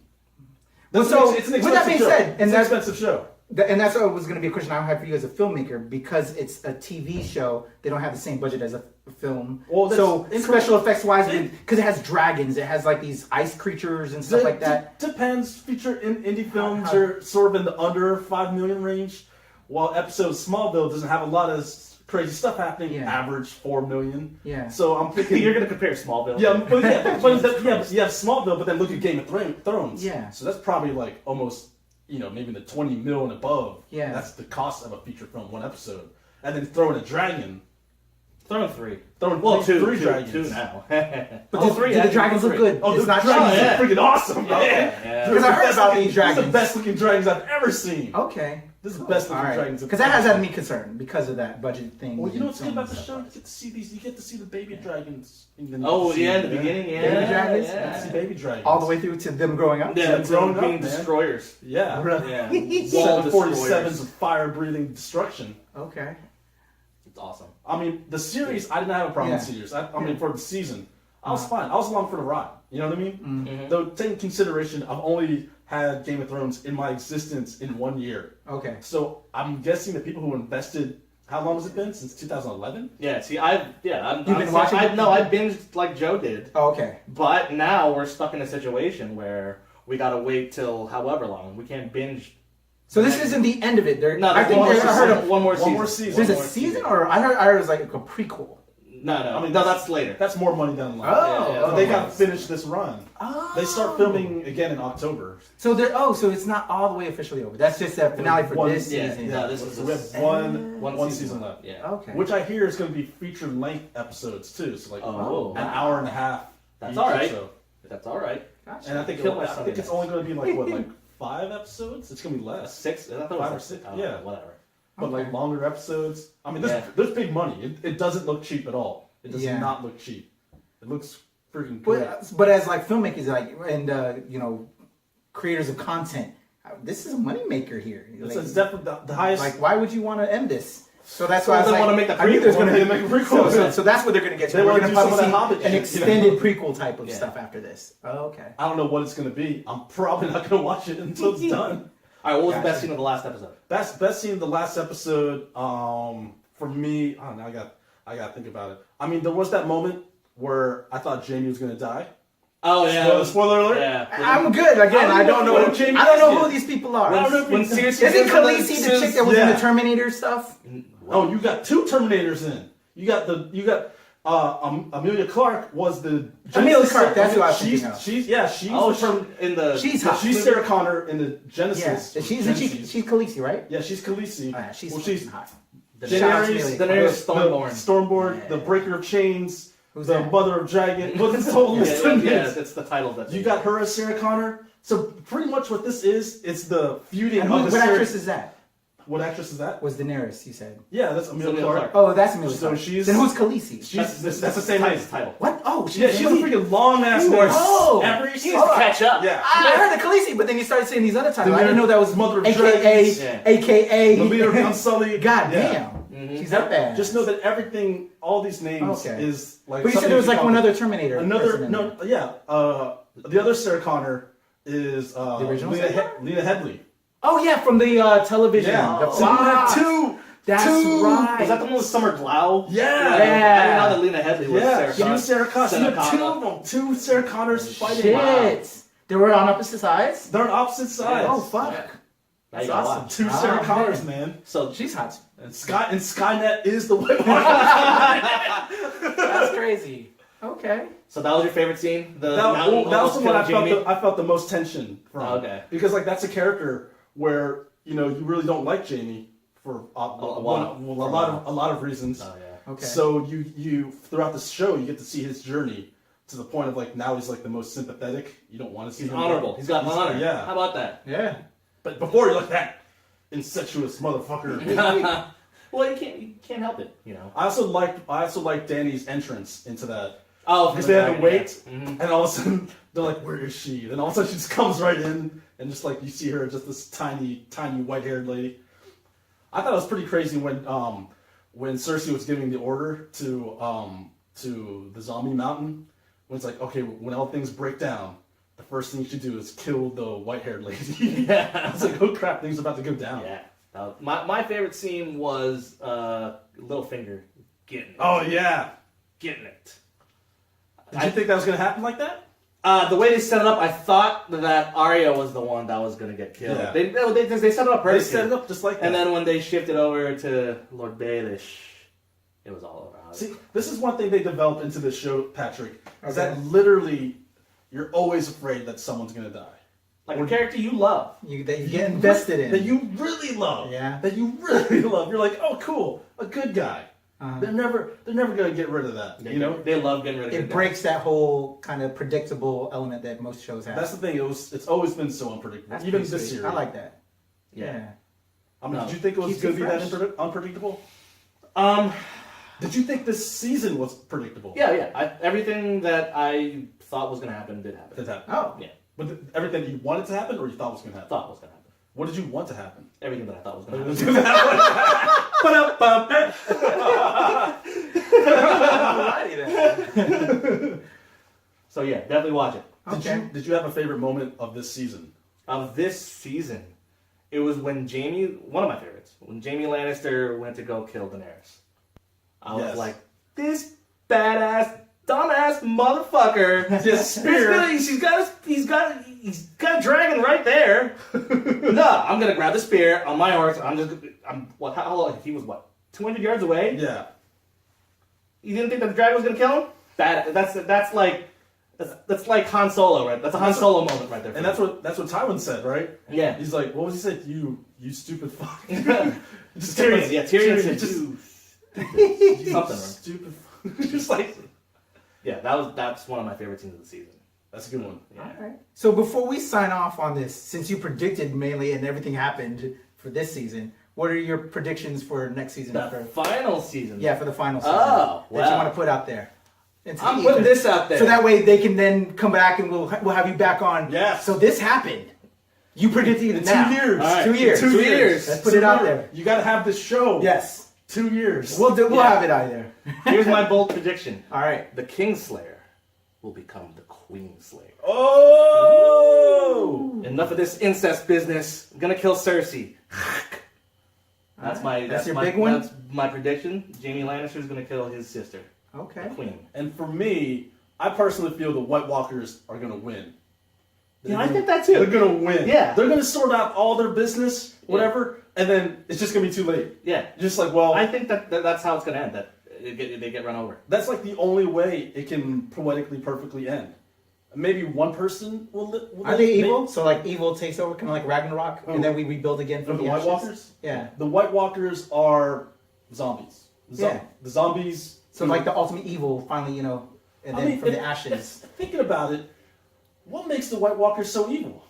Well, so, It's an with that expensive being show. said, It's an expensive show. And that's what was going to be a question I had for you as a filmmaker, because it's a TV show. They don't have the same budget as a film. Well, so that's special effects wise, because it has dragons, it has like these ice creatures and stuff like that. Depends. Feature in indie films are sort of in the under 5 million range, while episode Smallville doesn't have a lot of crazy stuff happening. Yeah. Average 4 million. Yeah. So I'm thinking You're gonna compare Smallville. Yeah, but you have Smallville, but then look at Game of Thrones. Yeah. So that's probably like almost, maybe the 20 mil and above. Yeah. That's the cost of a feature film, one episode. And then throw in a dragon. Throw in 3. Throw in Two dragons. 2 now. But do the dragons look good? Oh, It's the not dragons cheesy. are freaking awesome, man. Yeah. Because I heard about these These dragons. are the best looking dragons I've ever seen. Okay. This is the best looking dragons. Because that has had me concerned because of that budget thing. Well, you know what's good and about the stuff show? like You get to see these. You get to see the baby dragons. In the In the beginning, yeah. Baby dragons? You get to see baby dragons. all the way through to them growing up. Yeah, Growing growing up, being man. destroyers. Yeah. Yeah. Wall Wall 47s of fire-breathing destruction. Okay. It's awesome. I mean, the series, I didn't have a problem with the series. I mean, for the season, I was fine. I was along for the ride. You know what I mean? Mm-hmm. Though, taking consideration, I've only had Game of Thrones in my existence in 1 year. Okay. So I'm guessing the people who invested, how long has it been? Since 2011? Yeah, see, You've been watching it? I binged like Joe did. Oh, okay. But now we're stuck in a situation where we gotta wait till however long. We can't binge. So this isn't the end of it. No, I think I heard of one more One more season. season. there's a season, or I heard it was like a prequel. No, I mean, no, that's later. That's more money down the line. Oh, yeah. But they got to finish this run. They start filming again in October. So so it's not all the way officially over. That's just the finale for this season. Yeah, this is So we have one season left. Yeah. Okay. Which I hear is going to be feature-length episodes too. So like Oh, an hour and a half. That's each all right. or so. That's all right. Gotcha. And I think Kill my I Sunday think it's nights. only going to be like 5 episodes. It's going to be less. 6? I thought it was 5 or like 6. oh, Yeah. whatever. But like longer episodes. I mean, there's big money. It doesn't look cheap at all. It does not look cheap. It looks freaking good. But as like filmmakers, and creators of content, this is a moneymaker here. It's definitely the highest. Like, why would you want to end this? So that's So why I was they like, wanna make the I knew there's prequel. going to be They make a prequel. So that's what they're going to get to. They We're wanna going to do some probably of that see Hobbit an shit, extended prequel type of stuff after this. Oh, okay. I don't know what it's going to be. I'm probably not going to watch it until it's done. All right, what was the best scene of the last episode? Best scene of the last episode. For me, I don't know. I got to think about it. I mean, there was that moment where I thought Jamie was going to die. Oh yeah. Spoiler alert. Yeah. I'm good. Again, I don't know. Jamie I don't know is who these people are. I don't know When seriously, Isn't Khaleesi the chick that was in the Terminator stuff? Oh, you got 2 Terminators in. You got Amelia Clark was the Amelia Clark, that's who I was she's thinking of. she's from in the. She's hot. she's Sarah Connor in the Genesis. Yeah. She's Khaleesi, right? Yeah, she's Khaleesi. Oh, yeah, she's she's hot. Daenerys, Daenerys Stormborn. Stormborn, the Breaker of Chains, Who's the that? Mother of Dragon. Well, it's total Yeah, it's the title that You got her as Sarah Connor. So pretty much what this is, it's the feuding And of what the actress is that? What actress is that? Was Daenerys, you said. Yeah, that's Amelia Amelia Clark. Clark. Oh, that's Amelia So Clark. she's- Then who's Khaleesi? That's the same name. title. What? Oh, Yeah, she's a freaking long ass name. Oh! Every He needs to catch up. Yeah. I heard the Khaleesi, but then you started saying these other titles. I didn't know that was Mother of AKA, Dragons. Yeah. AKA. The leader of Unsullied. God Yeah. damn. She's up there. Just know that everything, all these names Okay. is like. But you said there was like one other Terminator. Another person in there. no, yeah. The other Sarah Connor is The original Lena, Sarah Connor? Lena Headley. Oh yeah, from the television. Yeah. The So you have Fox. two. That's two. right. Was that the one with Summer Glau? Yeah. Yeah. I didn't know that Lena Headley was Yeah, Sarah she Connor. was Sarah Connor. So you Sarah have two Connor. of them. Two Sarah Connors fighting. Shit. Wow. They were on opposite sides? They're on opposite sides. Oh fuck. Now That's you gotta awesome. watch. Two Oh, Sarah man. Connors, man. So She's hot. And Skynet is the way. That's crazy. Okay. So that was your favorite scene? The That mountain was almost the one I killing Jamie? felt the most tension from. Oh, okay. Because like that's a character where you really don't like Jamie for a lot of reasons. Oh yeah. Okay. So you throughout the show you get to see his journey to the point of like now he's like the most sympathetic. You don't want to see He's him honorable. He's got honor. Yeah. How about that? Yeah. But before you're like that incestuous motherfucker. Well, you can't help it, I also liked Danny's entrance into that. Oh, Because they had to wait, Mhm. and all of a sudden they're like, "Where is she?" Then all of a sudden she just comes right in, and just like you see her, just this tiny, tiny white-haired lady. I thought it was pretty crazy when Cersei was giving the order to the zombie mountain. When it's like, okay, when all things break down, the first thing you should do is kill the white-haired lady. Yeah. I was like, oh crap, things are about to go down. Yeah. My favorite scene was Littlefinger getting it. Oh yeah, Getting it. did you think that was gonna happen like that? The way they set it up, I thought that Arya was the one that was going to get killed. Yeah. They set it up They perfectly. set it up just like that. And then when they shifted over to Lord Baelish, it was all around. See, this is one thing they developed into the show, Patrick, is that literally you're always afraid that someone's gonna die. Like a character you love. That you get invested in. That you really love. Yeah. That you really love. You're like, oh cool, a good guy. Uh-huh. They're never gonna get rid of that. You know? They love getting rid of It breaks that whole kind of predictable element that most shows have. That's the thing. It's always been so unpredictable. That's Even pretty this sweet. year. I like that. Yeah. I mean, No. did you think it was Keeps gonna it be that fresh. unpredictable? Did you think this season was predictable? Yeah. Everything that I thought was going to happen did happen. Did happen. Oh. Yeah. But everything you wanted to happen, or you thought was gonna happen? Thought was going to happen. What did you want to happen? Everything that I thought was going to happen. Alrighty then. So yeah, definitely watch it. Okay. Did you have a favorite moment of this season? Of this season, it was when one of my favorites, when Jaime Lannister went to go kill Daenerys. I was Yes. like, this badass, dumbass motherfucker. Just spear. He's got a dragon right there. No, I'm gonna grab the spear on my horse. How long? He was 200 yards away. Yeah. You didn't think that the dragon was gonna kill him? That's like Han Solo, right? That's a Han Solo moment right there. And that's what Tywin said, right? Yeah. He's like, what was he say? You stupid fuck. Just Tyrion. Yeah, Tyrion said just you something. Right? stupid. Just like, Yeah, that's one of my favorite scenes of the season. that's a good one. Yeah. Alright. So before we sign off on this, since you predicted mainly and everything happened for this season, what are your predictions for next season? The final season. Yeah, for the final season. Oh, That you wow. want to put out there. Into I'm the putting ether. this out there. So that way they can then come back and we'll have you back on. Yes. So this happened. You predicted it now. 2 years. All right. 2 years. 2 years. Let's put it out there. You got to have this show. Yes. 2 years. We'll Yeah. have it out there. Here's my bold prediction. All right. The Kingslayer will become the Queenslayer. Oh! Enough of this incest business. I'm gonna kill Cersei. That's your my big one? That's my prediction. Jaime Lannister's gonna kill his sister, Okay. the Queen. And for me, I personally feel the White Walkers are going to win. Yeah, I think that too. They're going to win. Yeah. They're going to sort out all their business, whatever, and then it's just going to be too late. Yeah. Just like, well, I think that's how it's gonna end. That they get run over. that's like the only way it can poetically perfectly end. Maybe one person will Are they evil? So like evil takes over, kind of like Ragnarok, Oh. and then we rebuild again from The the White ashes? Walkers? Yeah. The White Walkers are zombies. Yeah. The zombies. So like the ultimate evil, finally, and then from the ashes. Thinking about it, what makes the White Walkers so evil?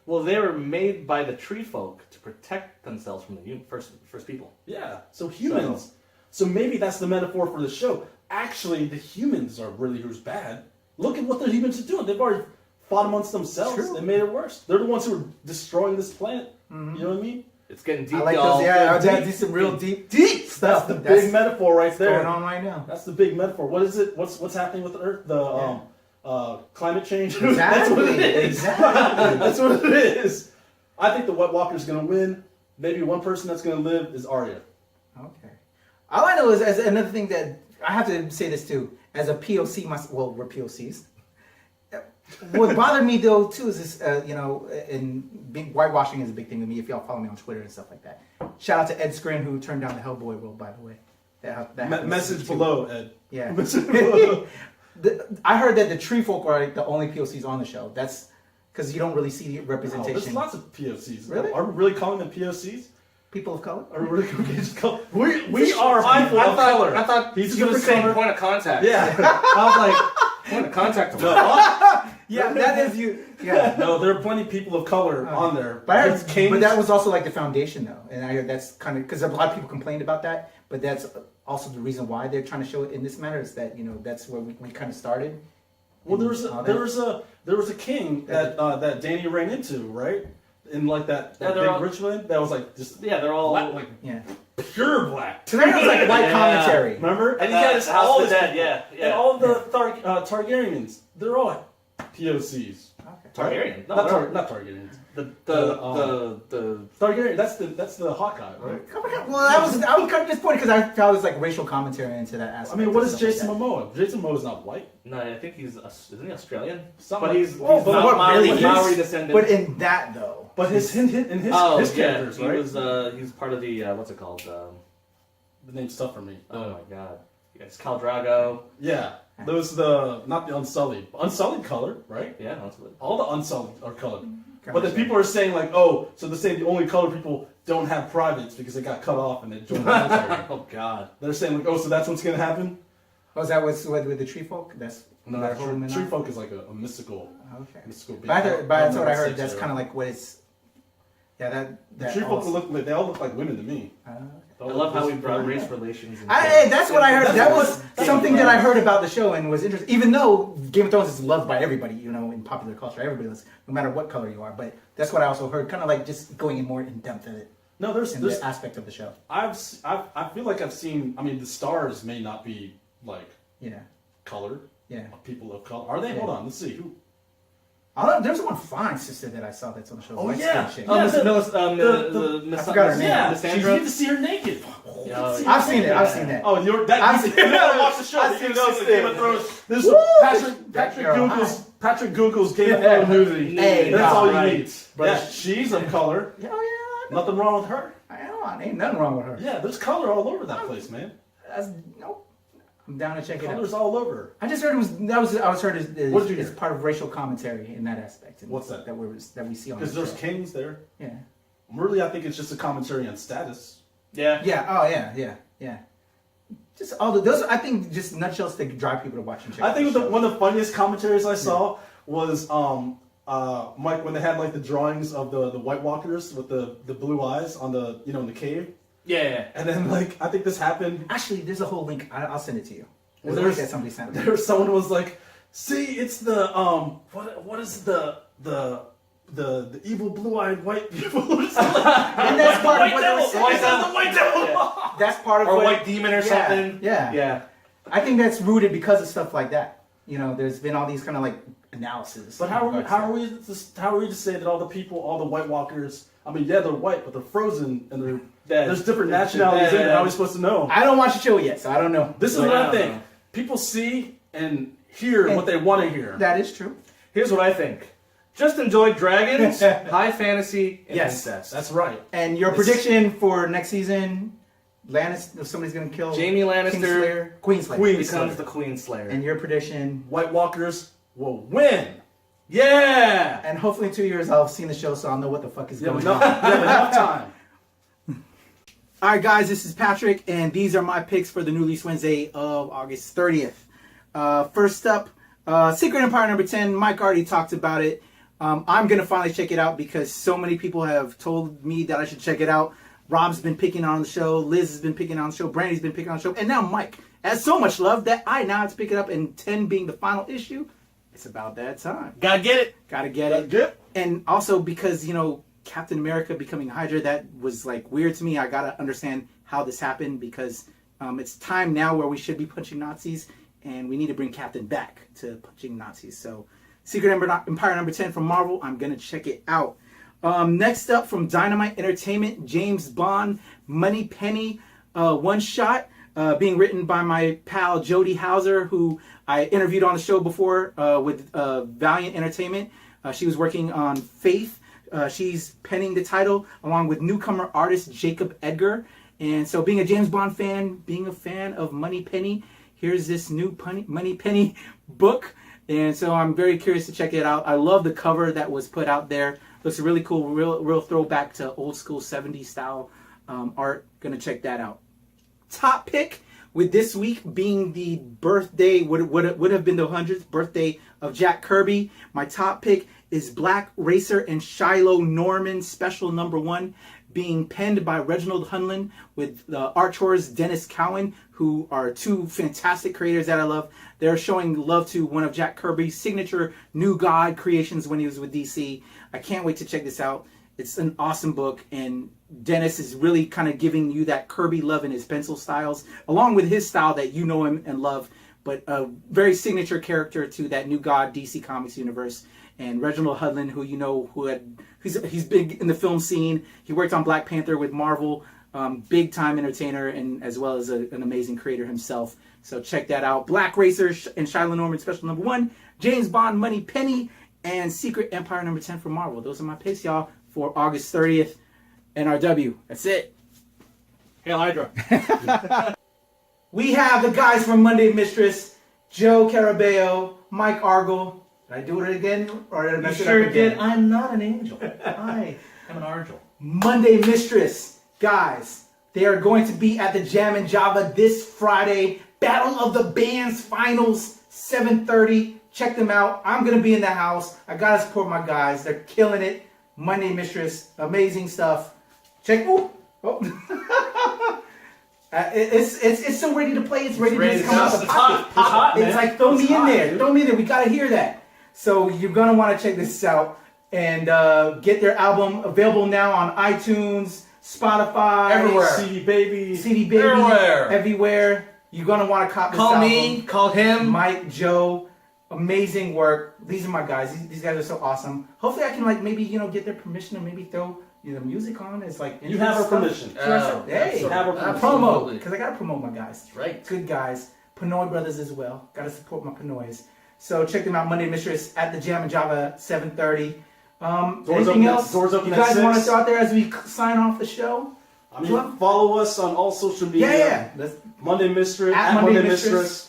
Well, they were made by the tree folk to protect themselves from the first people. Yeah. So humans. So maybe that's the metaphor for the show. Actually, the humans are really who's bad. Look at what the humans are doing. They've already fought amongst themselves. True. They made it worse. They're the ones who are destroying this planet. You know what I mean? It's getting deep, I like y'all. those. Yeah, Deep. I'll do some real deep That's stuff. the big metaphor right there. going on right now. That's the big metaphor. What is it? What's happening with the Earth? The climate change. Exactly. That's what it is. Exactly. That's what it is. I think the White Walker's going to win. Maybe one person that's going to live is Arya. Okay. All I know is, as another thing that I have to say this too, as a POC, well, we're POCs. What bothered me though too is this, and whitewashing is a big thing with me. If y'all follow me on Twitter and stuff like that. Shout out to Ed Skrin who turned down the Hellboy role, by the way. That happens Message too. below, Ed. Yeah. Message below. I heard that the tree folk are like the only POCs on the show. That's because you don't really see the Oh, representation. there's lots of POCs. Really? Are we really calling them POCs? People of color. Are we really going to just call? We are people of color. I thought He's you were gonna saying cover- point of contact. Yeah. I was like, point of contact. Yeah, that is you. Yeah. No, there are plenty of people of color on there. But, I It's heard, kings. but that was also like the foundation though, and I heard that's kind of because a lot of people complained about that. But that's also the reason why they're trying to show it in this manner is that that's where we kind of started. Well, there And was all a that. there was a king that Danny ran into, right? in like that Yeah, they're big all- Richmond that was like just they're all black, like Yeah. pure black. So that was like white Yeah. commentary. Remember? And you got all all the these dead, people. yeah. And all the Targaryens, they're all POCs. Targaryen. No, Not Targaryens. the Targaryen. That's the Hawkeye, right? Well, I was kind of disappointed because I felt it was like racial commentary into that I aspect. mean, what and is stuff like Jason that. Momoa? Jason Momoa's not white. No, I think isn't he Australian? Something But like- he's Well, but what Maori, really Maori is- descendant. But in that though, But his oh, his yeah, characters, he right? was he's part of the what's it called? The name's tough for me. Oh my god, it's Khal Drago. Yeah, those not the Unsullied color, right? Yeah, that's what. All the Unsullied are colored. But then people are saying like, oh, so they're saying the only colored people don't have privates because they got cut off and they joined the military. Oh god. They're saying like, oh, so that's what's gonna happen? oh, is that what's with the tree folk? That's No, that's tree folk is like a mystical. Okay. Mystical being. But that's what I heard. Six That's era. kind of like what it's. Yeah, that Tree folk also- they all look like women to me. I love how we brought race relations. into That's what I heard. That was That's something what- that I heard about the show and was interesting. Even though Game of Thrones is loved by everybody, in popular culture, everybody loves, no matter what color you are. But that's what I also heard, kind of like just going in more in depth of it No, there's in this aspect of the show. I feel like I've seen. I mean, the stars may not be like Yeah, colored. yeah. People of color are they? Yeah. Hold on, let's see who. There's one fine sister that I saw that's on the show. Oh, light yeah. skin chick. Oh, Yeah, Miss the- Miss I forgot her name. Yeah, Miss you Sandra. need to see her naked. I've seen it. I've seen that. Oh, I've you seen- gotta watch the show. I've You seen know this Game of thing. Thrones. This is Woo! Patrick That girl, Patrick Google's Game of Thrones movie. Hey, That's nah, all you right. need. But- Yeah, she's of color. Oh yeah. Nothing wrong with her. I know. Ain't nothing wrong with her. Yeah, there's color all over that place, man. That's nope. I'm down to check it out. Color's all over. I just heard I was heard What did you it's hear? part of racial commentary in that aspect. And What's that? That we see on the Because there's show. kings there. Yeah. Really, I think it's just a commentary on status. Yeah. Yeah. Oh yeah. Yeah. Just all those. I think just nutshells to drive people to watch and check. I out think the one of the funniest commentaries I saw was Mike when they had like the drawings of the White Walkers with the blue eyes on the in the cave, Yeah. and then like I think this happened. Actually, there's a whole link. I'll send it to you. Well, There's a link that somebody sent me. There someone was like, see, it's the what is the evil blue-eyed white people? And that's part of what they were saying. The white devil. That's part of Or what, white demon or something. Yeah. Yeah. I think that's rooted because of stuff like that. There's been all these kind of like analysis. But how are we to say that all the people, all the White Walkers? I mean, yeah, they're white, but they're frozen, and there's different nationalities in it. How are we supposed to know? I don't watch the show yet, so I don't know. This is Well, what I I don't think. know. People see and hear And- what they want to hear. That is true. Here's what I think. Just enjoy dragons, high fantasy, and Yes. incest. That's right. And your prediction for next season, Lannister, if somebody's gonna kill Jaime Lannister Kingslayer, Queenslayer. Queen- becomes the Queen Slayer. And your prediction, White Walkers will win. yeah! and hopefully in 2 years I'll have seen the show, so I'll know what the fuck is You have going enough, on. you have enough time. All right, guys, this is Patrick, and these are my picks for the New Release Wednesday of August 30th. First up, Secret Empire number 10. Mike already talked about it. I'm going to finally check it out because so many people have told me that I should check it out. Rob's been picking on the show. Liz has been picking on the show. Brandy's been picking on the show. And now Mike has so much love that I now have to pick it up. And 10 being the final issue, it's about that time. Gotta get it. Gotta get it. Yep. And also because, Captain America becoming Hydra, that was like weird to me. I gotta understand how this happened because it's time now where we should be punching Nazis and we need to bring Captain back to punching Nazis. So Secret Empire number 10 from Marvel, I'm gonna check it out. Next up from Dynamite Entertainment, James Bond Moneypenny one shot being written by my pal Jody Hauser, who I interviewed on the show before with Valiant Entertainment. She was working on Faith. She's penning the title along with newcomer artist Jacob Edgar. And so being a James Bond fan, being a fan of Moneypenny, here's this new Moneypenny book. And so I'm very curious to check it out. I love the cover that was put out there. Looks really cool, real throwback to old school 70s style art. Gonna check that out. Top pick with this week being the birthday, would have been the 100th birthday of Jack Kirby. My top pick is Black Racer and Shiloh Norman Special Number 1, being penned by Reginald Hunlin with the art chores Dennis Cowan, who are two fantastic creators that I love. They're showing love to one of Jack Kirby's signature New God creations when he was with DC. I can't wait to check this out. It's an awesome book, and Dennis is really kind of giving you that Kirby love in his pencil styles, along with his style that you know him and love, but a very signature character to that New God DC Comics universe. And Reginald Hudlin, who you know, he's big in the film scene. He worked on Black Panther with Marvel, big time entertainer, and as well as an amazing creator himself. So check that out. Black Racer and Shiloh Norman special number 1, James Bond Money Penny, and Secret Empire number 10 for Marvel. Those are my picks, y'all, for August 30th. NRW. That's it. Hail Hydra. We have the guys from Monday Mistress, Joe Carabeo, Mike Argel. Did I do it again? Or did I You mess it sure up again? did. I'm not an angel. I am an Argel. Monday Mistress. Guys, they are going to be at the Jam and Java this Friday. Battle of the Bands Finals, 7:30. Check them out. I'm going to be in the house. I got to support my guys. They're killing it. Monday Mistress. Amazing stuff. Check. Oh. It's so ready to play. It's ready to come out the pocket. It's hot, man. It's like, throw It's me in hot, there. dude. Throw me in there. We got to hear that. So you're going to want to check this out. And get their album available now on iTunes, Spotify. Everywhere. CD Baby. CD Baby. Everywhere. You're going to want to cop this Call album. me. Call him. Mike, Joe. Amazing work. These are my guys. These guys are so awesome. Hopefully I can maybe get their permission to maybe throw music on. It's like You have our permission. Hey, You have our permission. promo, because I gotta promote my guys. That's right. Good guys. Pinoy brothers as well. Gotta support my Pinoys. So check them out Monday Mistress at the Jam and Java 7:30. Anything else? Doors open you at guys 6. want to throw out there as we sign off the show? I mean, follow us on all social media. Yeah. Let's, Monday Mistress. At Monday Mistress.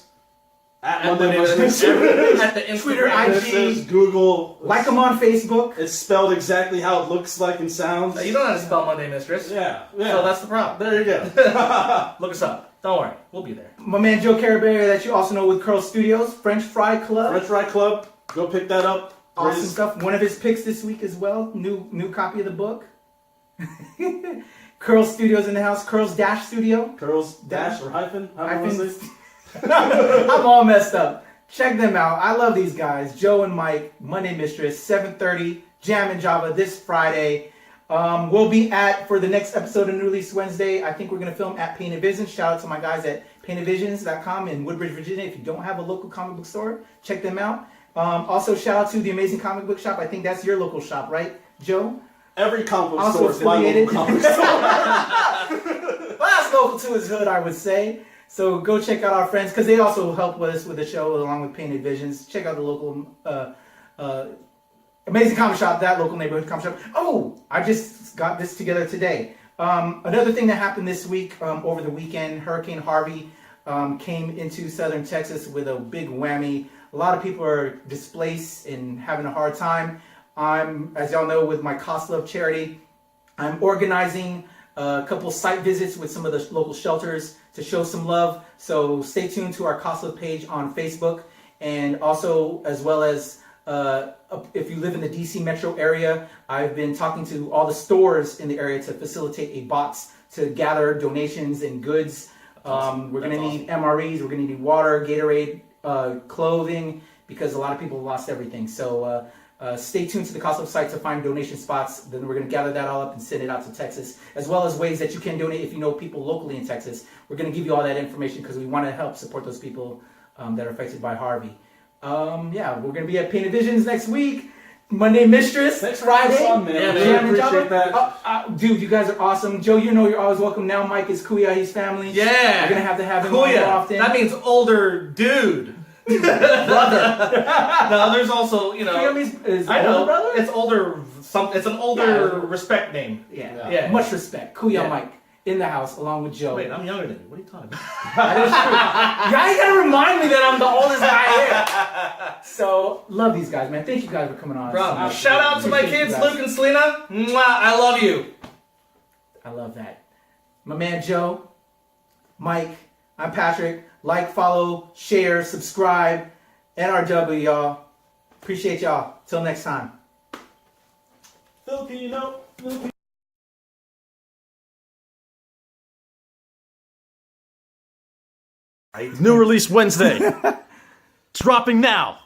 At At Monday Monday Mistress. At the Instagram. Twitter, IG. Mistress, Google. like them on Facebook. It's spelled exactly how it looks like and sounds. You don't know how to spell Monday Mistress. Yeah. So that's the problem. There you go. Look us up. Don't worry. We'll be there. My man Joe Carabeo, that you also know with Curl Studios, French Fry Club. French Fry Club. Go pick that up. Awesome Greatest- stuff. One of his picks this week as well. New copy of the book. Curl Studios in the house. Curls Dash Studio. Curls dash or hyphen. I'm all messed up. Check them out. I love these guys. Joe and Mike, Monday Mistress, 7:30, Jam and Java this Friday. We'll be for the next episode of New Release Wednesday. I think we're going to film at Painted Visions. Shout out to my guys at paintedvisions.com in Woodbridge, Virginia. If you don't have a local comic book store, check them out. Also, shout out to the Amazing Comic Book Shop. I think that's your local shop, right, Joe? Every comic book Also store is my affiliated. local comic store. Well, that's local to his hood, I would say. So go check out our friends, because they also help us with the show along with Painted Visions. Check out the local Amazing Comic Shop, that local neighborhood comic shop. Oh, I just got this together today. Another thing that happened this week, over the weekend, Hurricane Harvey came into southern Texas with a big whammy. A lot of people are displaced and having a hard time. As y'all know, with my Cost Love charity, I'm organizing a couple site visits with some of the local shelters to show some love. So stay tuned to our Cost Love page on Facebook. And also, as well as if you live in the DC metro area, I've been talking to all the stores in the area to facilitate a box to gather donations and goods. We're going to need MREs, we're going to need water, Gatorade, clothing, because a lot of people lost everything. So stay tuned to the Cost Love site to find donation spots. Then we're going to gather that all up and send it out to Texas, as well as ways that you can donate if you know people locally in Texas. We're going to give you all that information because we want to help support those people that are affected by Harvey. Yeah, we're going to be at Painted Visions next week. Monday Mistress, Thanks for Friday. having us on, man. Yeah, man. Jam and Appreciate Java. that. Dude, you guys are awesome. Joe, you know you're always welcome. Now Mike is Kuyahi's family. Yeah. We're going to have him on more often. That means older dude. Brother. No, there's also, Kuyahi's is I know. older brother? It's older. It's an older respect name. Yeah. Yeah. Much respect. Kuya Yeah. Mike in the house along with Joe. Wait, I'm younger than you. What are you talking about? That is true. Guys gotta remind me that I'm the oldest guy here. So, love these guys, man. Thank you guys for coming on. Bro, shout out to my Appreciate kids, you guys. Luke and Selena. Mwah, I love you. I love that. My man Joe, Mike, I'm Patrick. Like, follow, share, subscribe. NRW, y'all. Appreciate y'all. Till next time. Filipino. New release Wednesday. Dropping now.